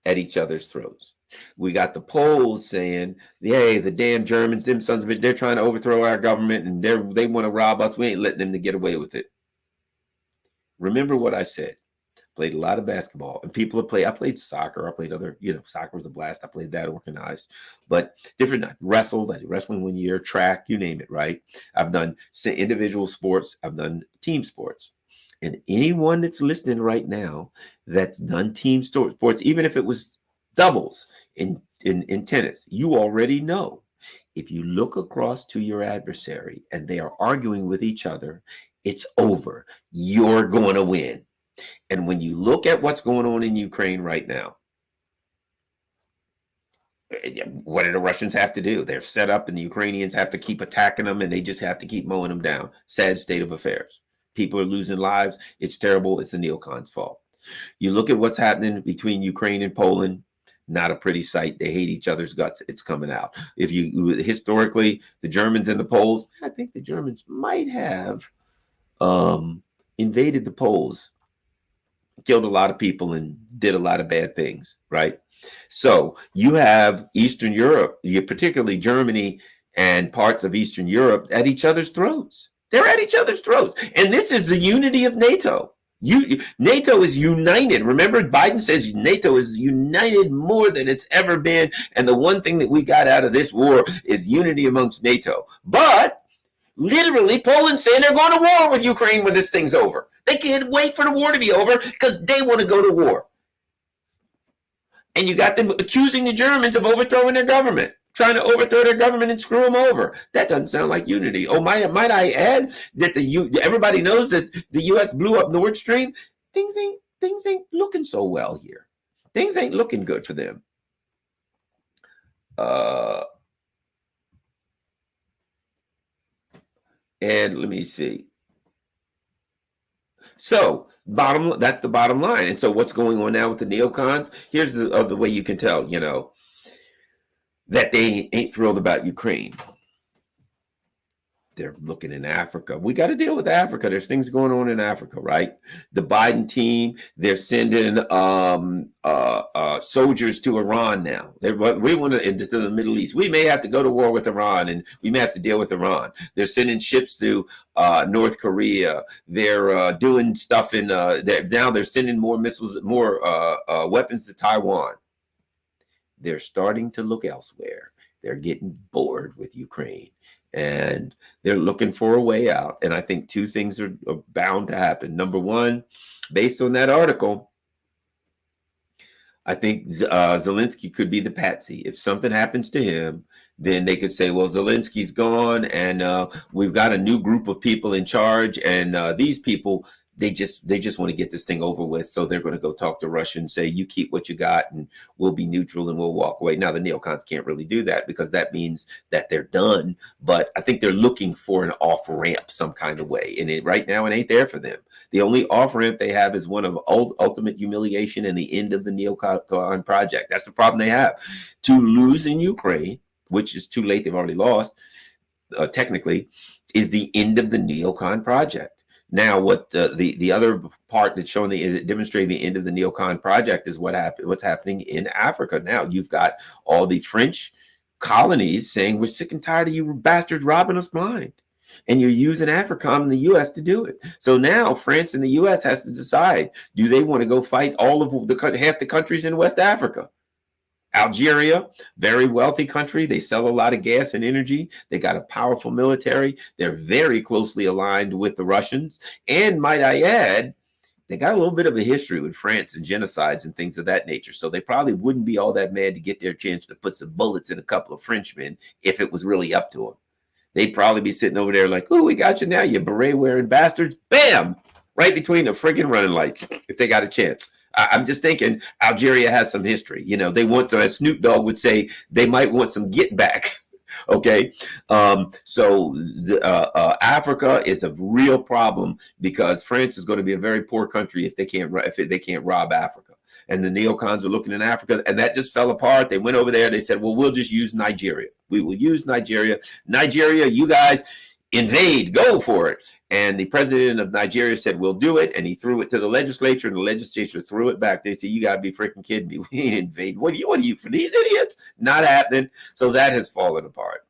at each other's throats. We got the Poles saying, hey, the damn Germans, them sons of bitch, they're trying to overthrow our government and they want to rob us. We ain't letting them to get away with it. Remember what I said. Played a lot of basketball, and people have played. I played soccer. I played other, soccer was a blast. I played that organized, but different. I wrestled. I did wrestling 1 year, track, you name it, right? I've done individual sports. I've done team sports. And anyone that's listening right now that's done team sports, even if it was doubles in tennis, you already know. If you look across to your adversary and they are arguing with each other, it's over. You're going to win. And when you look at what's going on in Ukraine right now, what do the Russians have to do? They're set up and the Ukrainians have to keep attacking them, and they just have to keep mowing them down. Sad state of affairs. People are losing lives. It's terrible. It's the neocons' fault. You look at what's happening between Ukraine and Poland, not a pretty sight. They hate each other's guts. It's coming out. If you historically, the Germans and the Poles, I think the Germans might have invaded the Poles, killed a lot of people and did a lot of bad things, right? So you have Eastern Europe, particularly Germany and parts of Eastern Europe, at each other's throats. They're at each other's throats. And this is the unity of NATO. NATO is united. Remember, Biden says NATO is united more than it's ever been. And the one thing that we got out of this war is unity amongst NATO. But literally, Poland's saying they're going to war with Ukraine when this thing's over. They can't wait for the war to be over because they want to go to war. And you got them accusing the Germans of overthrowing their government, trying to overthrow their government and screw them over. That doesn't sound like unity. Oh, might I add that everybody knows that the U.S. blew up Nord Stream? Things ain't looking so well here. Things ain't looking good for them. And let me see. So that's the bottom line. And so what's going on now with the neocons? Here's the way you can tell, that they ain't thrilled about Ukraine. They're looking in Africa. We got to deal with Africa. There's things going on in Africa, right? The Biden team, they're sending soldiers to Iran now. We want to into the Middle East. We may have to go to war with Iran, and we may have to deal with Iran. They're sending ships to North Korea. They're doing stuff in. Now they're sending more missiles, more weapons to Taiwan. They're starting to look elsewhere. They're getting bored with Ukraine. And they're looking for a way out. And I think two things are bound to happen. Number one, based on that article, I think Zelensky could be the patsy. If something happens to him, then they could say, well, Zelensky's gone and we've got a new group of people in charge. And these people, they just want to get this thing over with. So they're going to go talk to Russia and say, you keep what you got and we'll be neutral and we'll walk away. Now, the neocons can't really do that because that means that they're done. But I think they're looking for an off ramp some kind of way. And right now, it ain't there for them. The only off ramp they have is one of ultimate humiliation and the end of the neocon project. That's the problem they have. To lose in Ukraine, which is too late, they've already lost, technically, is the end of the neocon project. Now, what the other part that's showing is demonstrating the end of the neocon project is what's happening in Africa. Now, you've got all the French colonies saying, we're sick and tired of you bastards robbing us blind. And you're using AFRICOM in the U.S. to do it. So now France and the U.S. has to decide, do they want to go fight all of half the countries in West Africa? Algeria, very wealthy country. They sell a lot of gas and energy. They got a powerful military. They're very closely aligned with the Russians. And might I add, they got a little bit of a history with France and genocides and things of that nature. So they probably wouldn't be all that mad to get their chance to put some bullets in a couple of Frenchmen if it was really up to them. They'd probably be sitting over there like, oh, we got you now, you beret wearing bastards. Bam! Right between the friggin' running lights if they got a chance. I'm just thinking Algeria has some history. They want to, as Snoop Dogg would say, they might want some get backs. Okay. So Africa is a real problem because France is going to be a very poor country if they can't rob Africa. And the neocons are looking in Africa, and that just fell apart. They went over there. They said, well, we'll just use Nigeria. We will use Nigeria. Nigeria, you guys invade, go for it. And the president of Nigeria said, we'll do it. And he threw it to the legislature, and the legislature threw it back. They said, you got to be freaking kidding me. We ain't invade. What are you for these idiots? Not happening. So that has fallen apart.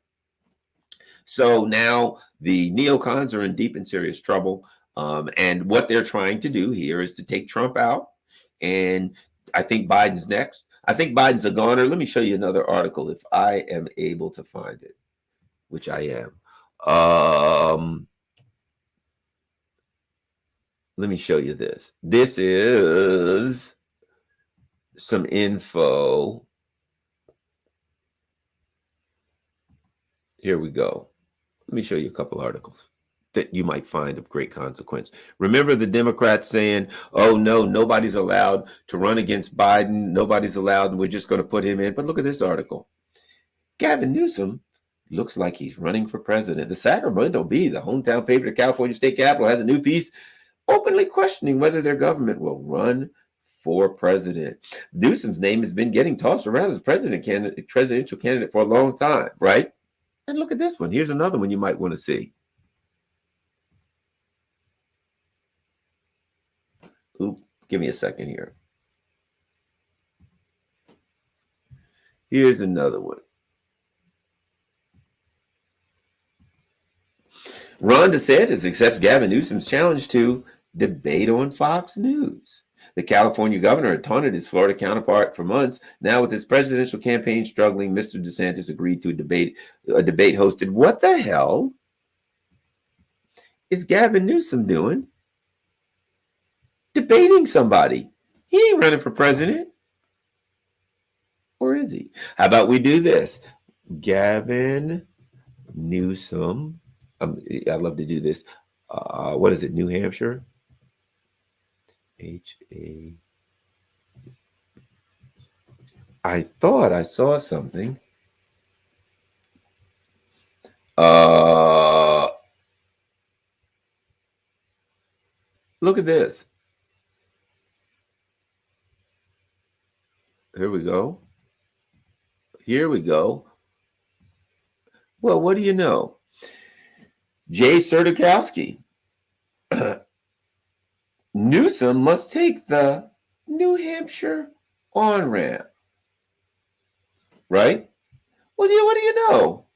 So now the neocons are in deep and serious trouble. And what they're trying to do here is to take Trump out. And I think Biden's next. I think Biden's a goner. Let me show you another article if I am able to find it, which I am. Let me show you this. This is some info. Here we go. Let me show you a couple articles that you might find of great consequence. Remember the Democrats saying, oh, no, nobody's allowed to run against Biden. Nobody's allowed, and we're just going to put him in. But look at this article. Gavin Newsom looks like he's running for president. The Sacramento Bee, the hometown paper of California State Capitol, has a new piece openly questioning whether their government will run for president. Newsom's name has been getting tossed around as presidential candidate for a long time, right? And look at this one. Here's another one you might want to see. Ooh, give me a second here. Here's another one. Ron DeSantis accepts Gavin Newsom's challenge to debate on Fox News. The California governor had taunted his Florida counterpart for months. Now, with his presidential campaign struggling, Mr. DeSantis agreed to a debate hosted. What the hell is Gavin Newsom doing? Debating somebody. He ain't running for president. Or is he? How about we do this? Gavin Newsom. I love to do this. What is it? New Hampshire? H-A. I thought I saw something. Look at this. Here we go. Here we go. Well, what do you know? Jay Sertikowski. Newsom must take the New Hampshire on-ramp. Right? Well, what do you know?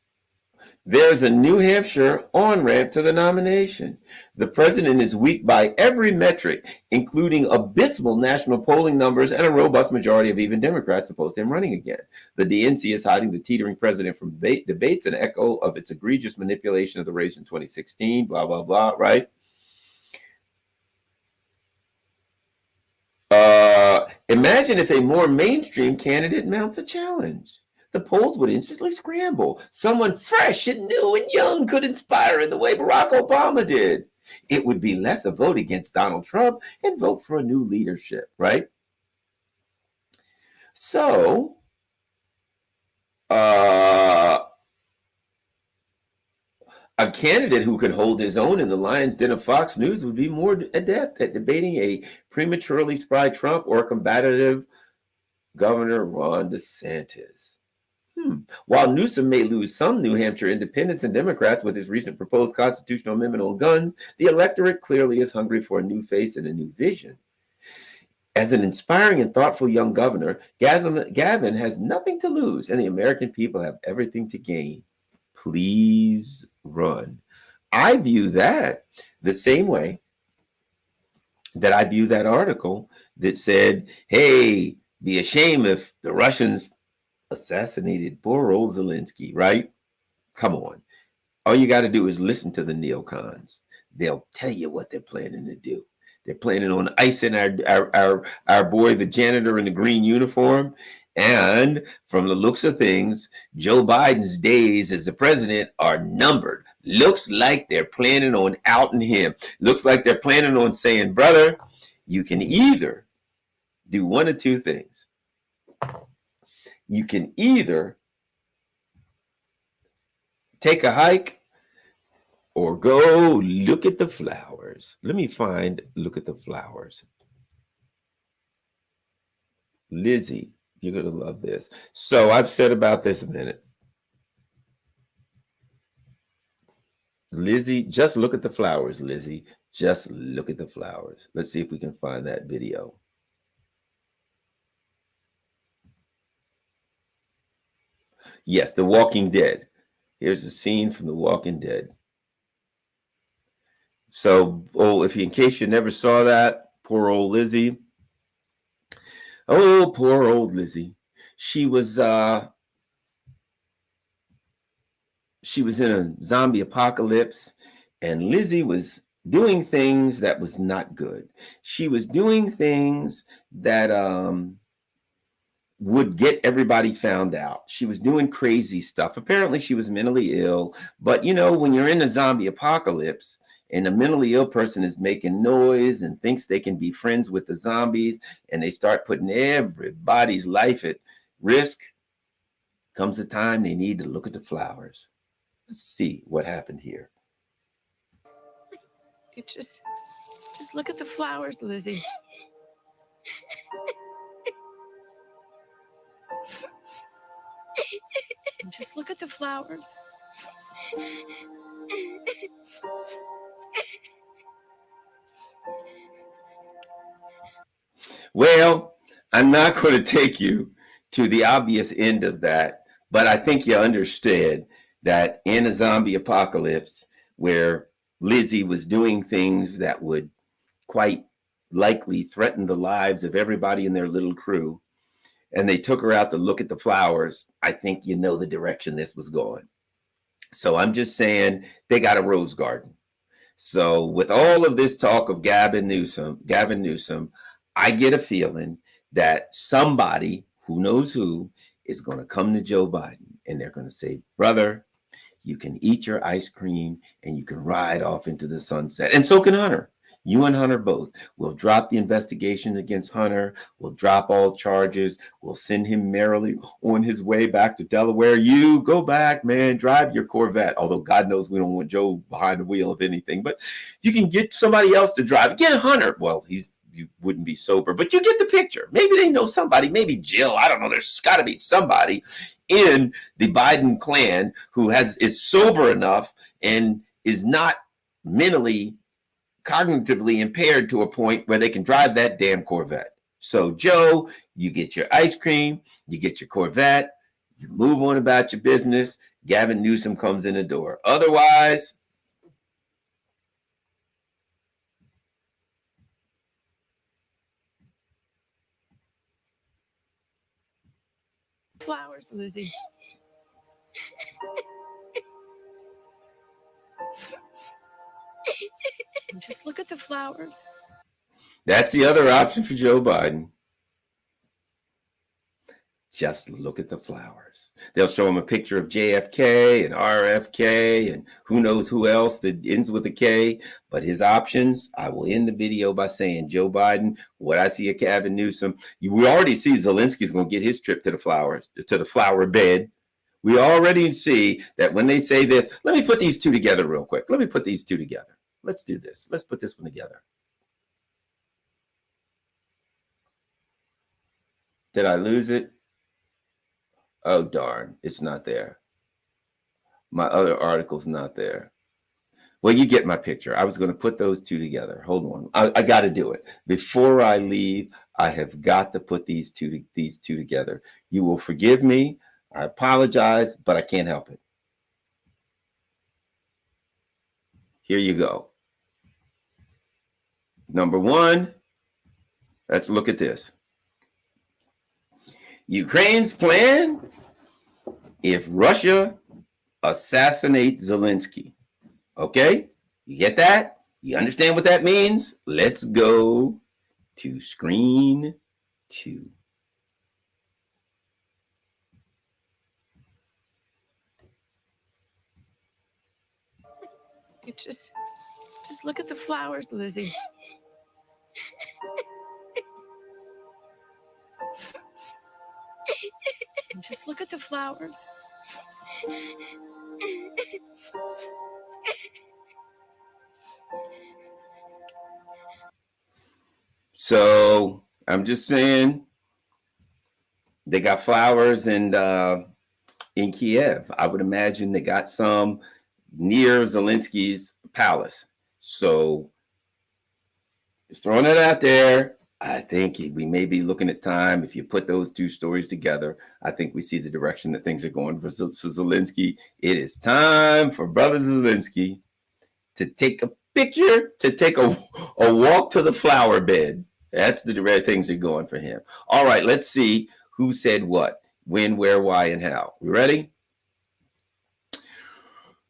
There's a New Hampshire on-ramp to the nomination. The president is weak by every metric, including abysmal national polling numbers and a robust majority of even Democrats opposed to him running again. The DNC is hiding the teetering president from debates, an echo of its egregious manipulation of the race in 2016, blah, blah, blah, right? Imagine if a more mainstream candidate mounts a challenge. The polls would instantly scramble. Someone fresh and new and young could inspire in the way Barack Obama did. It would be less a vote against Donald Trump and vote for a new leadership, right? So, a candidate who could hold his own in the lion's den of Fox News would be more adept at debating a prematurely spry Trump or combative Governor Ron DeSantis. While Newsom may lose some New Hampshire independents and Democrats with his recent proposed constitutional amendment on guns, the electorate clearly is hungry for a new face and a new vision. As an inspiring and thoughtful young governor, Gavin has nothing to lose, and the American people have everything to gain. Please run. I view that the same way that I view that article that said, hey, be ashamed if the Russians assassinated poor old Zelensky, right? Come on. All you got to do is listen to the neocons. They'll tell you what they're planning to do. They're planning on icing our boy, the janitor in the green uniform. And from the looks of things, Joe Biden's days as the president are numbered. Looks like they're planning on outing him. Looks like they're planning on saying, brother, you can either do one of two things. You can either take a hike or go look at the flowers. Let me find look at the flowers. Lizzie, you're going to love this. So I've said about this a minute. Lizzie, just look at the flowers, Lizzie. Just look at the flowers. Let's see if we can find that video. Yes, The Walking Dead. Here's a scene from The Walking Dead. So, in case you never saw that, poor old Lizzie. Oh, poor old Lizzie. She was in a zombie apocalypse, and Lizzie was doing things that was not good. She was doing things that would get everybody found out. She was doing crazy stuff. Apparently she was mentally ill, but when you're in a zombie apocalypse and a mentally ill person is making noise and thinks they can be friends with the zombies and they start putting everybody's life at risk, comes a time they need to look at the flowers. Let's see what happened here. You just look at the flowers, Lizzie. Just look at the flowers. Well, I'm not going to take you to the obvious end of that, but I think you understood that in a zombie apocalypse where Lizzie was doing things that would quite likely threaten the lives of everybody in their little crew, and they took her out to look at the flowers, I think you know the direction this was going. So I'm just saying they got a rose garden. So with all of this talk of Gavin Newsom, I get a feeling that somebody, who knows who, is going to come to Joe Biden and they're going to say, brother, you can eat your ice cream and you can ride off into the sunset. And so can Hunter. You and Hunter both. We'll drop the investigation against Hunter. We'll drop all charges. We'll send him merrily on his way back to Delaware. You go back, man. Drive your Corvette. Although God knows we don't want Joe behind the wheel of anything. But you can get somebody else to drive. Get Hunter. Well, you wouldn't be sober, but you get the picture. Maybe they know somebody, maybe Jill. I don't know. There's got to be somebody in the Biden clan who is sober enough and is not mentally, cognitively impaired to a point where they can drive that damn Corvette. So Joe, you get your ice cream, you get your Corvette, you move on about your business. Gavin Newsom comes in the door. Otherwise, flowers, Lizzie. Just look at the flowers. that's the other option for Joe Biden. Just look at the flowers. They'll show him a picture of JFK and RFK and who knows who else that ends with a K. But his options, I will end the video by saying, Joe Biden, what I see of Gavin Newsom, we already see Zelensky's going to get his trip to the flowers, to the flower bed. We already see that when they say this, let me put these two together real quick. Let me put these two together. Let's do this. Let's put this one together. Did I lose it? Oh, darn. It's not there. My other article's not there. Well, you get my picture. I was going to put those two together. Hold on. I got to do it. Before I leave, I have got to put these two together. You will forgive me. I apologize, but I can't help it. Here you go. Number one, let's look at this. Ukraine's plan if Russia assassinates Zelensky. Okay? You get that? You understand what that means? Let's go to screen 2. You just look at the flowers, Lizzie. Just look at the flowers. So I'm just saying they got flowers in Kiev. I would imagine they got some near Zelensky's palace. So just throwing it out there. I think we may be looking at time. If you put those two stories together, I think we see the direction that things are going for Zelensky. It is time for Brother Zelensky to take a picture, to take a walk to the flower bed. That's the way things are going for him. All right, let's see who said what, when, where, why, and how. We ready?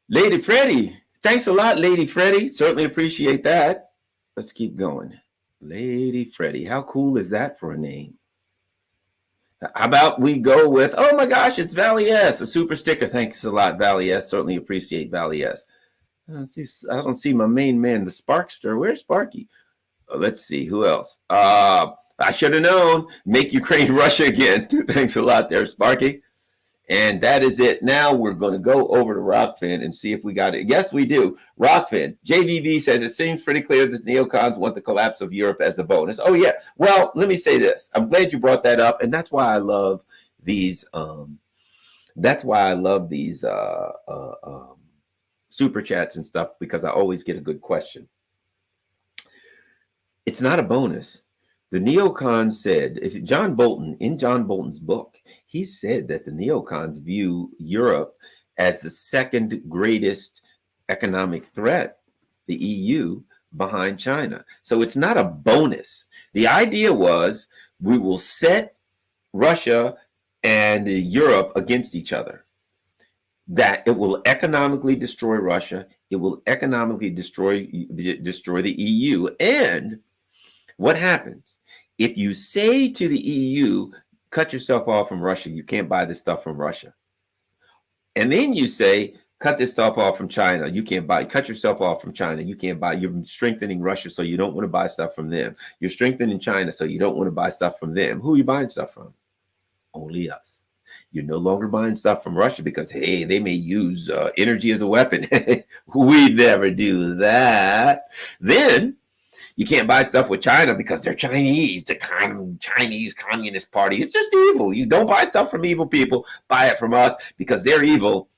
Lady Freddie. Thanks a lot, Lady Freddie. Certainly appreciate that. Let's keep going. Lady Freddie. How cool is that for a name? How about we go with, oh my gosh, it's Valley S, a super sticker. Thanks a lot, Valley S. Certainly appreciate Valley S. I don't see my main man, the Sparkster. Where's Sparky? Let's see, who else? I should have known. Make Ukraine Russia again. Thanks a lot there, Sparky. And that is it. Now we're going to go over to Rockfin and see if we got it. Yes, we do. Rockfin. JVV says, it seems pretty clear that neocons want the collapse of Europe as a bonus. Oh, yeah. Well, let me say this. I'm glad you brought that up. And that's why I love these. Super chats and stuff, because I always get a good question. It's not a bonus. The neocons said, if John Bolton, in John Bolton's book, he said that the neocons view Europe as the second greatest economic threat, the EU, behind China. So it's not a bonus. The idea was we will set Russia and Europe against each other. That it will economically destroy Russia. It will economically destroy the EU. And what happens if you say to the EU, cut yourself off from Russia, you can't buy this stuff from Russia, and then you say, cut this stuff off from China. You can't buy, cut yourself off from China. You can't buy, you're strengthening Russia, so you don't want to buy stuff from them. You're strengthening China, so you don't want to buy stuff from them. Who are you buying stuff from? Only us. You're no longer buying stuff from Russia because, hey, they may use energy as a weapon. We never do that. Then you can't buy stuff with China because they're Chinese, the Chinese Communist Party. It's just evil. You don't buy stuff from evil people. Buy it from us because they're evil.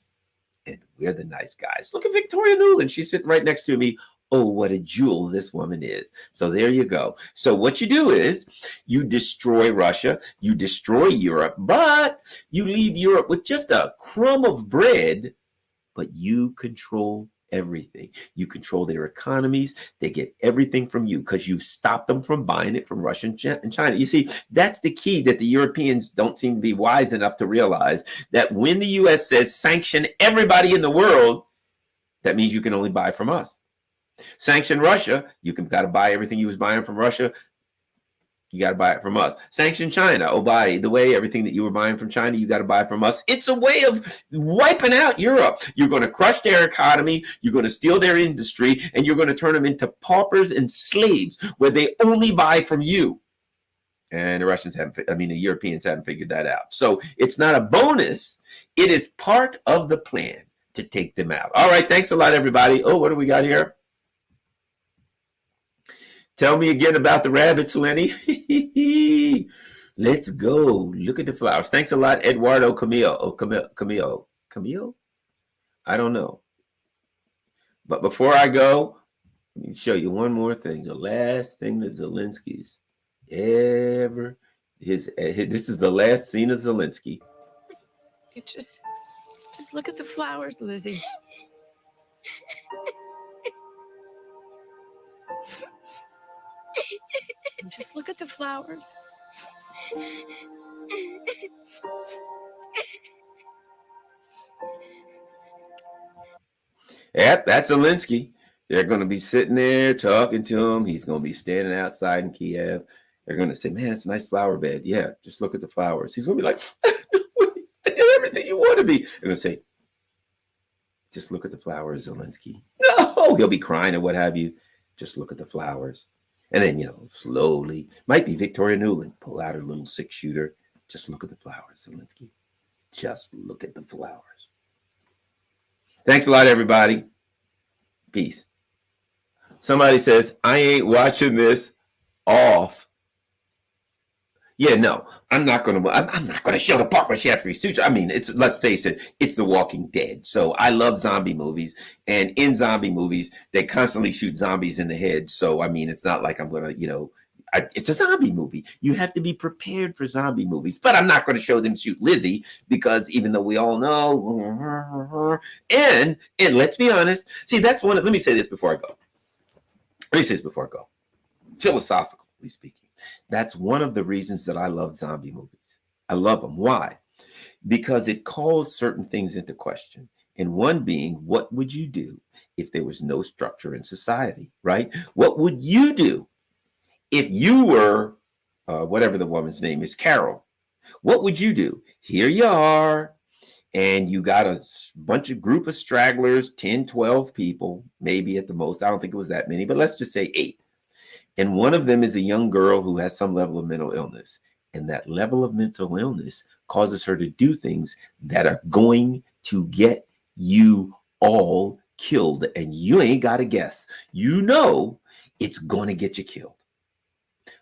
And we're the nice guys. Look at Victoria Nuland. She's sitting right next to me. Oh, what a jewel this woman is. So there you go. So what you do is you destroy Russia, you destroy Europe, but you leave Europe with just a crumb of bread, but you control everything. You control their economies. They get everything from you because you've stopped them from buying it from Russia and China. You see, that's the key that the Europeans don't seem to be wise enough to realize, that when the U.S. says sanction everybody in the world, that means you can only buy from us. Sanction Russia, you got to buy everything you was buying from Russia. You got to buy it from us. Sanction China. Oh, by the way, everything that you were buying from China, you got to buy from us. It's a way of wiping out Europe. You're going to crush their economy. You're going to steal their industry, and you're going to turn them into paupers and slaves where they only buy from you. And the Europeans haven't figured that out. So it's not a bonus. It is part of the plan to take them out. All right. Thanks a lot, everybody. Oh, what do we got here? Tell me again about the rabbits, Lenny. Let's go. Look at the flowers. Thanks a lot, Eduardo Camille. Camille? I don't know. But before I go, let me show you one more thing. The last thing that Zelensky's ever, this is the last scene of Zelensky. You just look at the flowers, Lizzie. Just look at the flowers. Yep, that's Zelensky. They're going to be sitting there talking to him. He's going to be standing outside in Kiev. They're going to say, man, it's a nice flower bed. Yeah, just look at the flowers. He's going to be like, I did everything you want to be. They're going to say, just look at the flowers, Zelensky. No, he'll be crying or what have you. Just look at the flowers. And then, slowly, might be Victoria Nuland, pull out her little 6-shooter. Just look at the flowers, Zelensky. Just look at the flowers. Thanks a lot, everybody. Peace. Somebody says, I ain't watching this off. Yeah, no, I'm not going to show the Park Shaftry suture. I mean, let's face it, it's The Walking Dead. So I love zombie movies, and in zombie movies, they constantly shoot zombies in the head. So, I mean, it's not like I'm going to, it's a zombie movie. You have to be prepared for zombie movies, but I'm not going to show them shoot Lizzie, because even though we all know, and let's be honest, see, let me say this before I go. Philosophically speaking, that's one of the reasons that I love zombie movies. I love them. Why? Because it calls certain things into question. And one being, what would you do if there was no structure in society, right? What would you do if you were, whatever the woman's name is, Carol? What would you do? Here you are, and you got a group of stragglers, 10, 12 people, maybe at the most. I don't think it was that many, but let's just say 8. And one of them is a young girl who has some level of mental illness. And that level of mental illness causes her to do things that are going to get you all killed. And you ain't got to guess. It's going to get you killed.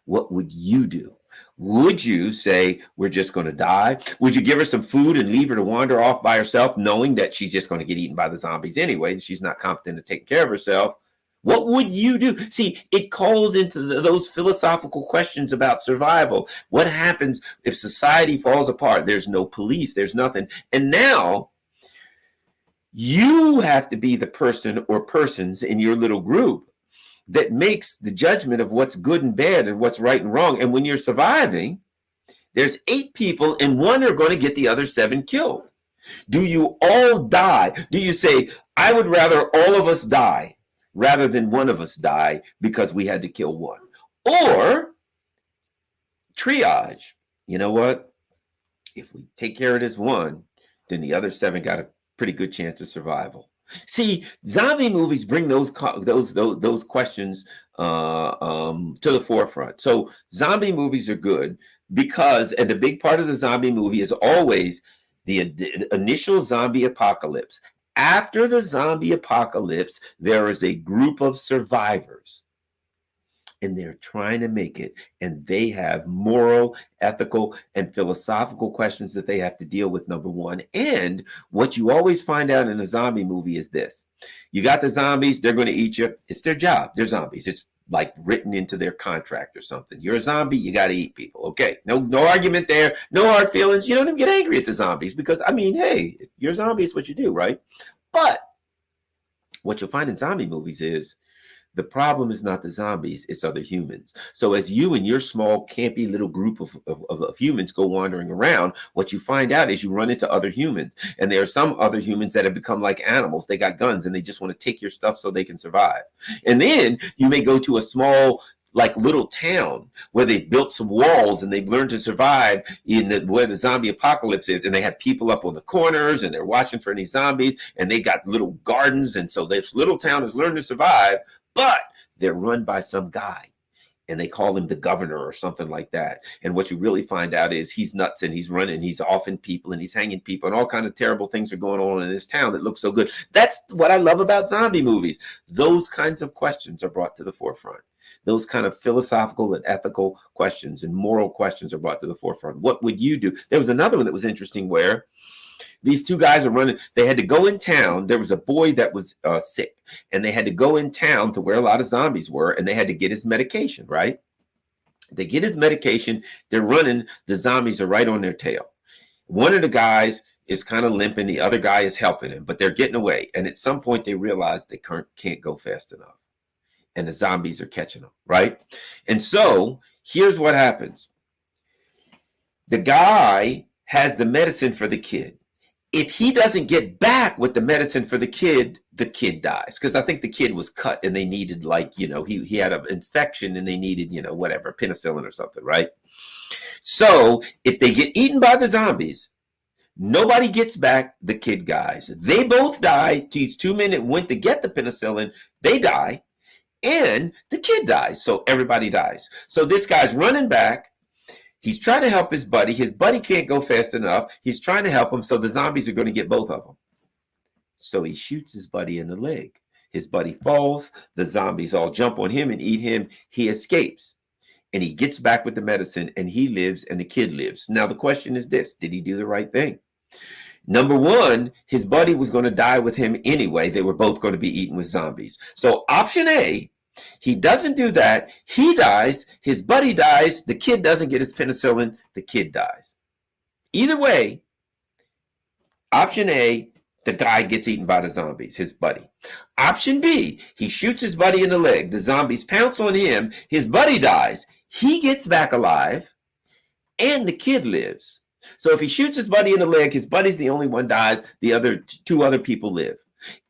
What would you do? Would you say, we're just going to die? Would you give her some food and leave her to wander off by herself, knowing that she's just going to get eaten by the zombies anyway? She's not competent to take care of herself. What would you do? See, it calls into those philosophical questions about survival. What happens if society falls apart? There's no police, there's nothing. And now you have to be the person or persons in your little group that makes the judgment of what's good and bad and what's right and wrong. And when you're surviving, there's 8 people and 1 are going to get the other 7 killed. Do you all die? Do you say, I would rather all of us die rather than one of us die because we had to kill 1? Or triage. You know what? If we take care of this 1, then the other 7 got to pretty good chance of survival. See, zombie movies bring those questions to the forefront. So zombie movies are good because, and the big part of the zombie movie is always the initial zombie apocalypse. After the zombie apocalypse, there is a group of survivors, and they're trying to make it, and they have moral, ethical, and philosophical questions that they have to deal with, number one. And what you always find out in a zombie movie is this: you got the zombies, they're going to eat you. It's their job. They're zombies. It's like written into their contract or something. You're a zombie, you got to eat people. Okay, no argument there, no hard feelings. You don't even get angry at the zombies because, I mean, hey, you're a zombie, it's what you do, right? But what you'll find in zombie movies is the problem is not the zombies, it's other humans. So as you and your small, campy little group of humans go wandering around, what you find out is you run into other humans. And there are some other humans that have become like animals. They got guns and they just want to take your stuff so they can survive. And then you may go to a small, like little town where they built some walls and they've learned to survive where the zombie apocalypse is. And they have people up on the corners and they're watching for any zombies, and they got little gardens. And so this little town has learned to survive, but they're run by some guy and they call him the governor or something like that. And what you really find out is he's nuts and he's running, he's offing people and he's hanging people, and all kinds of terrible things are going on in this town that looks so good. That's what I love about zombie movies. Those kinds of questions are brought to the forefront. Those kind of philosophical and ethical questions and moral questions are brought to the forefront. What would you do? There was another one that was interesting where these two guys are running. They had to go in town. There was a boy that was sick, and they had to go in town to where a lot of zombies were, and they had to get his medication, right? They get his medication. They're running. The zombies are right on their tail. One of the guys is kind of limping. The other guy is helping him, but they're getting away. And at some point, they realize they can't go fast enough, and the zombies are catching them, right? And so here's what happens. The guy has the medicine for the kid. If he doesn't get back with the medicine for the kid dies. Because I think the kid was cut and they needed, like, he had an infection and they needed, whatever, penicillin or something, right? So if they get eaten by the zombies, nobody gets back the kid guys. They both die. These two men that went to get the penicillin, they die. And the kid dies. So everybody dies. So this guy's running back. He's trying to help his buddy. His buddy can't go fast enough. He's trying to help him, so the zombies are going to get both of them. So he shoots his buddy in the leg. His buddy falls. The zombies all jump on him and eat him. He escapes, and he gets back with the medicine, and he lives, and the kid lives. Now, the question is this: did he do the right thing? Number one, his buddy was going to die with him anyway. They were both going to be eaten with zombies. So option A, he doesn't do that. He dies. His buddy dies. The kid doesn't get his penicillin. The kid dies. Either way, option A, the guy gets eaten by the zombies, his buddy. Option B, he shoots his buddy in the leg. The zombies pounce on him. His buddy dies. He gets back alive, and the kid lives. So if he shoots his buddy in the leg, his buddy's the only one dies. The other two other people live.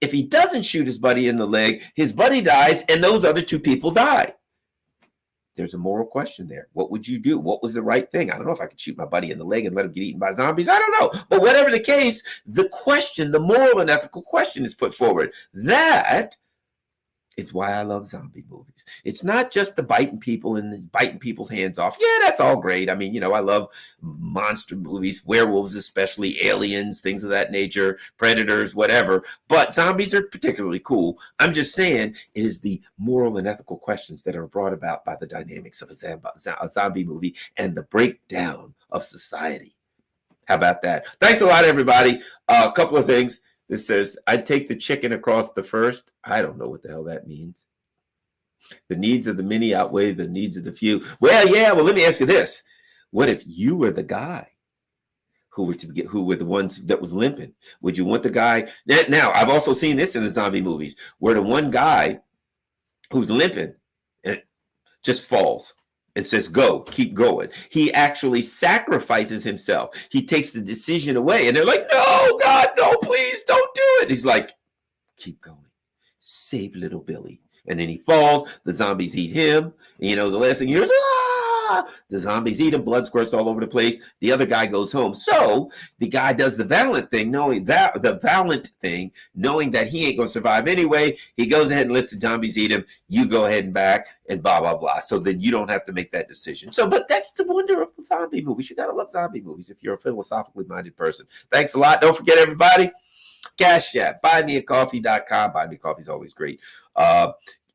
If he doesn't shoot his buddy in the leg, his buddy dies, and those other two people die. There's a moral question there. What would you do? What was the right thing? I don't know if I could shoot my buddy in the leg and let him get eaten by zombies. I don't know. But whatever the case, the question, the moral and ethical question is put forward. That is why I love zombie movies. It's not just the biting people and biting people's hands off. Yeah, that's all great. I mean, I love monster movies, werewolves especially, aliens, things of that nature, predators, whatever. But zombies are particularly cool. I'm just saying it is the moral and ethical questions that are brought about by the dynamics of a zombie movie and the breakdown of society. How about that? Thanks a lot, everybody. A couple of things. This says, I'd take the chicken across the first. I don't know what the hell that means. The needs of the many outweigh the needs of the few. Well, yeah, well, let me ask you this. What if you were the guy who were the ones that was limping? Would you want the guy? Now, I've also seen this in the zombie movies where the one guy who's limping and just falls and says, go, keep going. He actually sacrifices himself. He takes the decision away. And they're like, no, God, no, please don't do it. He's like, keep going. Save little Billy. And then he falls. The zombies eat him. And, the last thing you hear is, ah! The zombies eat him, blood squirts all over the place. The other guy goes home. So the guy does the valiant thing, knowing that he ain't gonna survive anyway. He goes ahead and lets the zombies eat him. You go ahead and back and blah blah blah. So then you don't have to make that decision. So, but that's the wonder of zombie movies. You gotta love zombie movies if you're a philosophically minded person. Thanks a lot. Don't forget, everybody, Cash App, buymeacoffee.com. Buy Me Coffee is always great.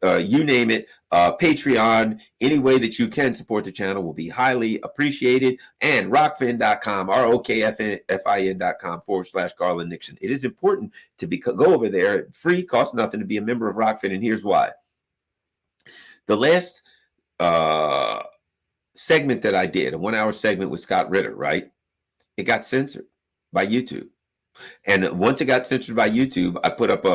You name it, Patreon, any way that you can support the channel will be highly appreciated. And rockfin.com, ROKFIN.com/Garland Nixon. It is important to go over there. Free, costs nothing to be a member of Rockfin, and here's why. The last segment that I did, a 1-hour segment with Scott Ritter, right? It got censored by YouTube. And once it got censored by YouTube, I put up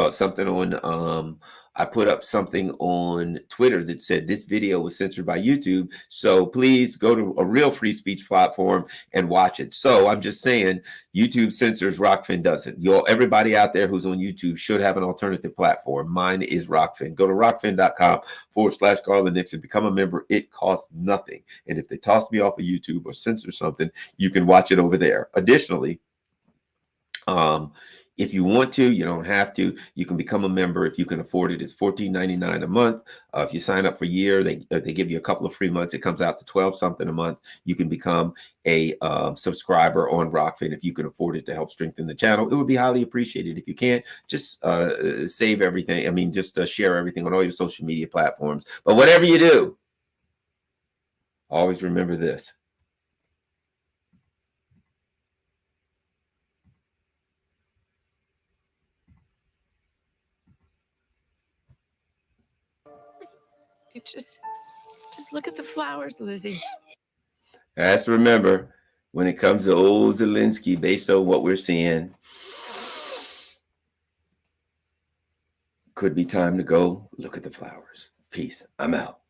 something on Twitter that said this video was censored by YouTube. So please go to a real free speech platform and watch it. So I'm just saying, YouTube censors, Rockfin doesn't. Everybody out there who's on YouTube should have an alternative platform. Mine is Rockfin. Go to rockfin.com/Garland Nixon. Become a member. It costs nothing. And if they toss me off of YouTube or censor something, you can watch it over there. Additionally, if you want to, you don't have to. You can become a member if you can afford it. It's $14.99 a month. If you sign up for a year, they give you a couple of free months. It comes out to $12 something a month. You can become a subscriber on Rockfin if you can afford it to help strengthen the channel. It would be highly appreciated. If you can't, just save everything. I mean, just share everything on all your social media platforms. But whatever you do, always remember this. Just look at the flowers, Lizzie. Just remember, when it comes to old Zelensky, based on what we're seeing, could be time to go look at the flowers. Peace. I'm out.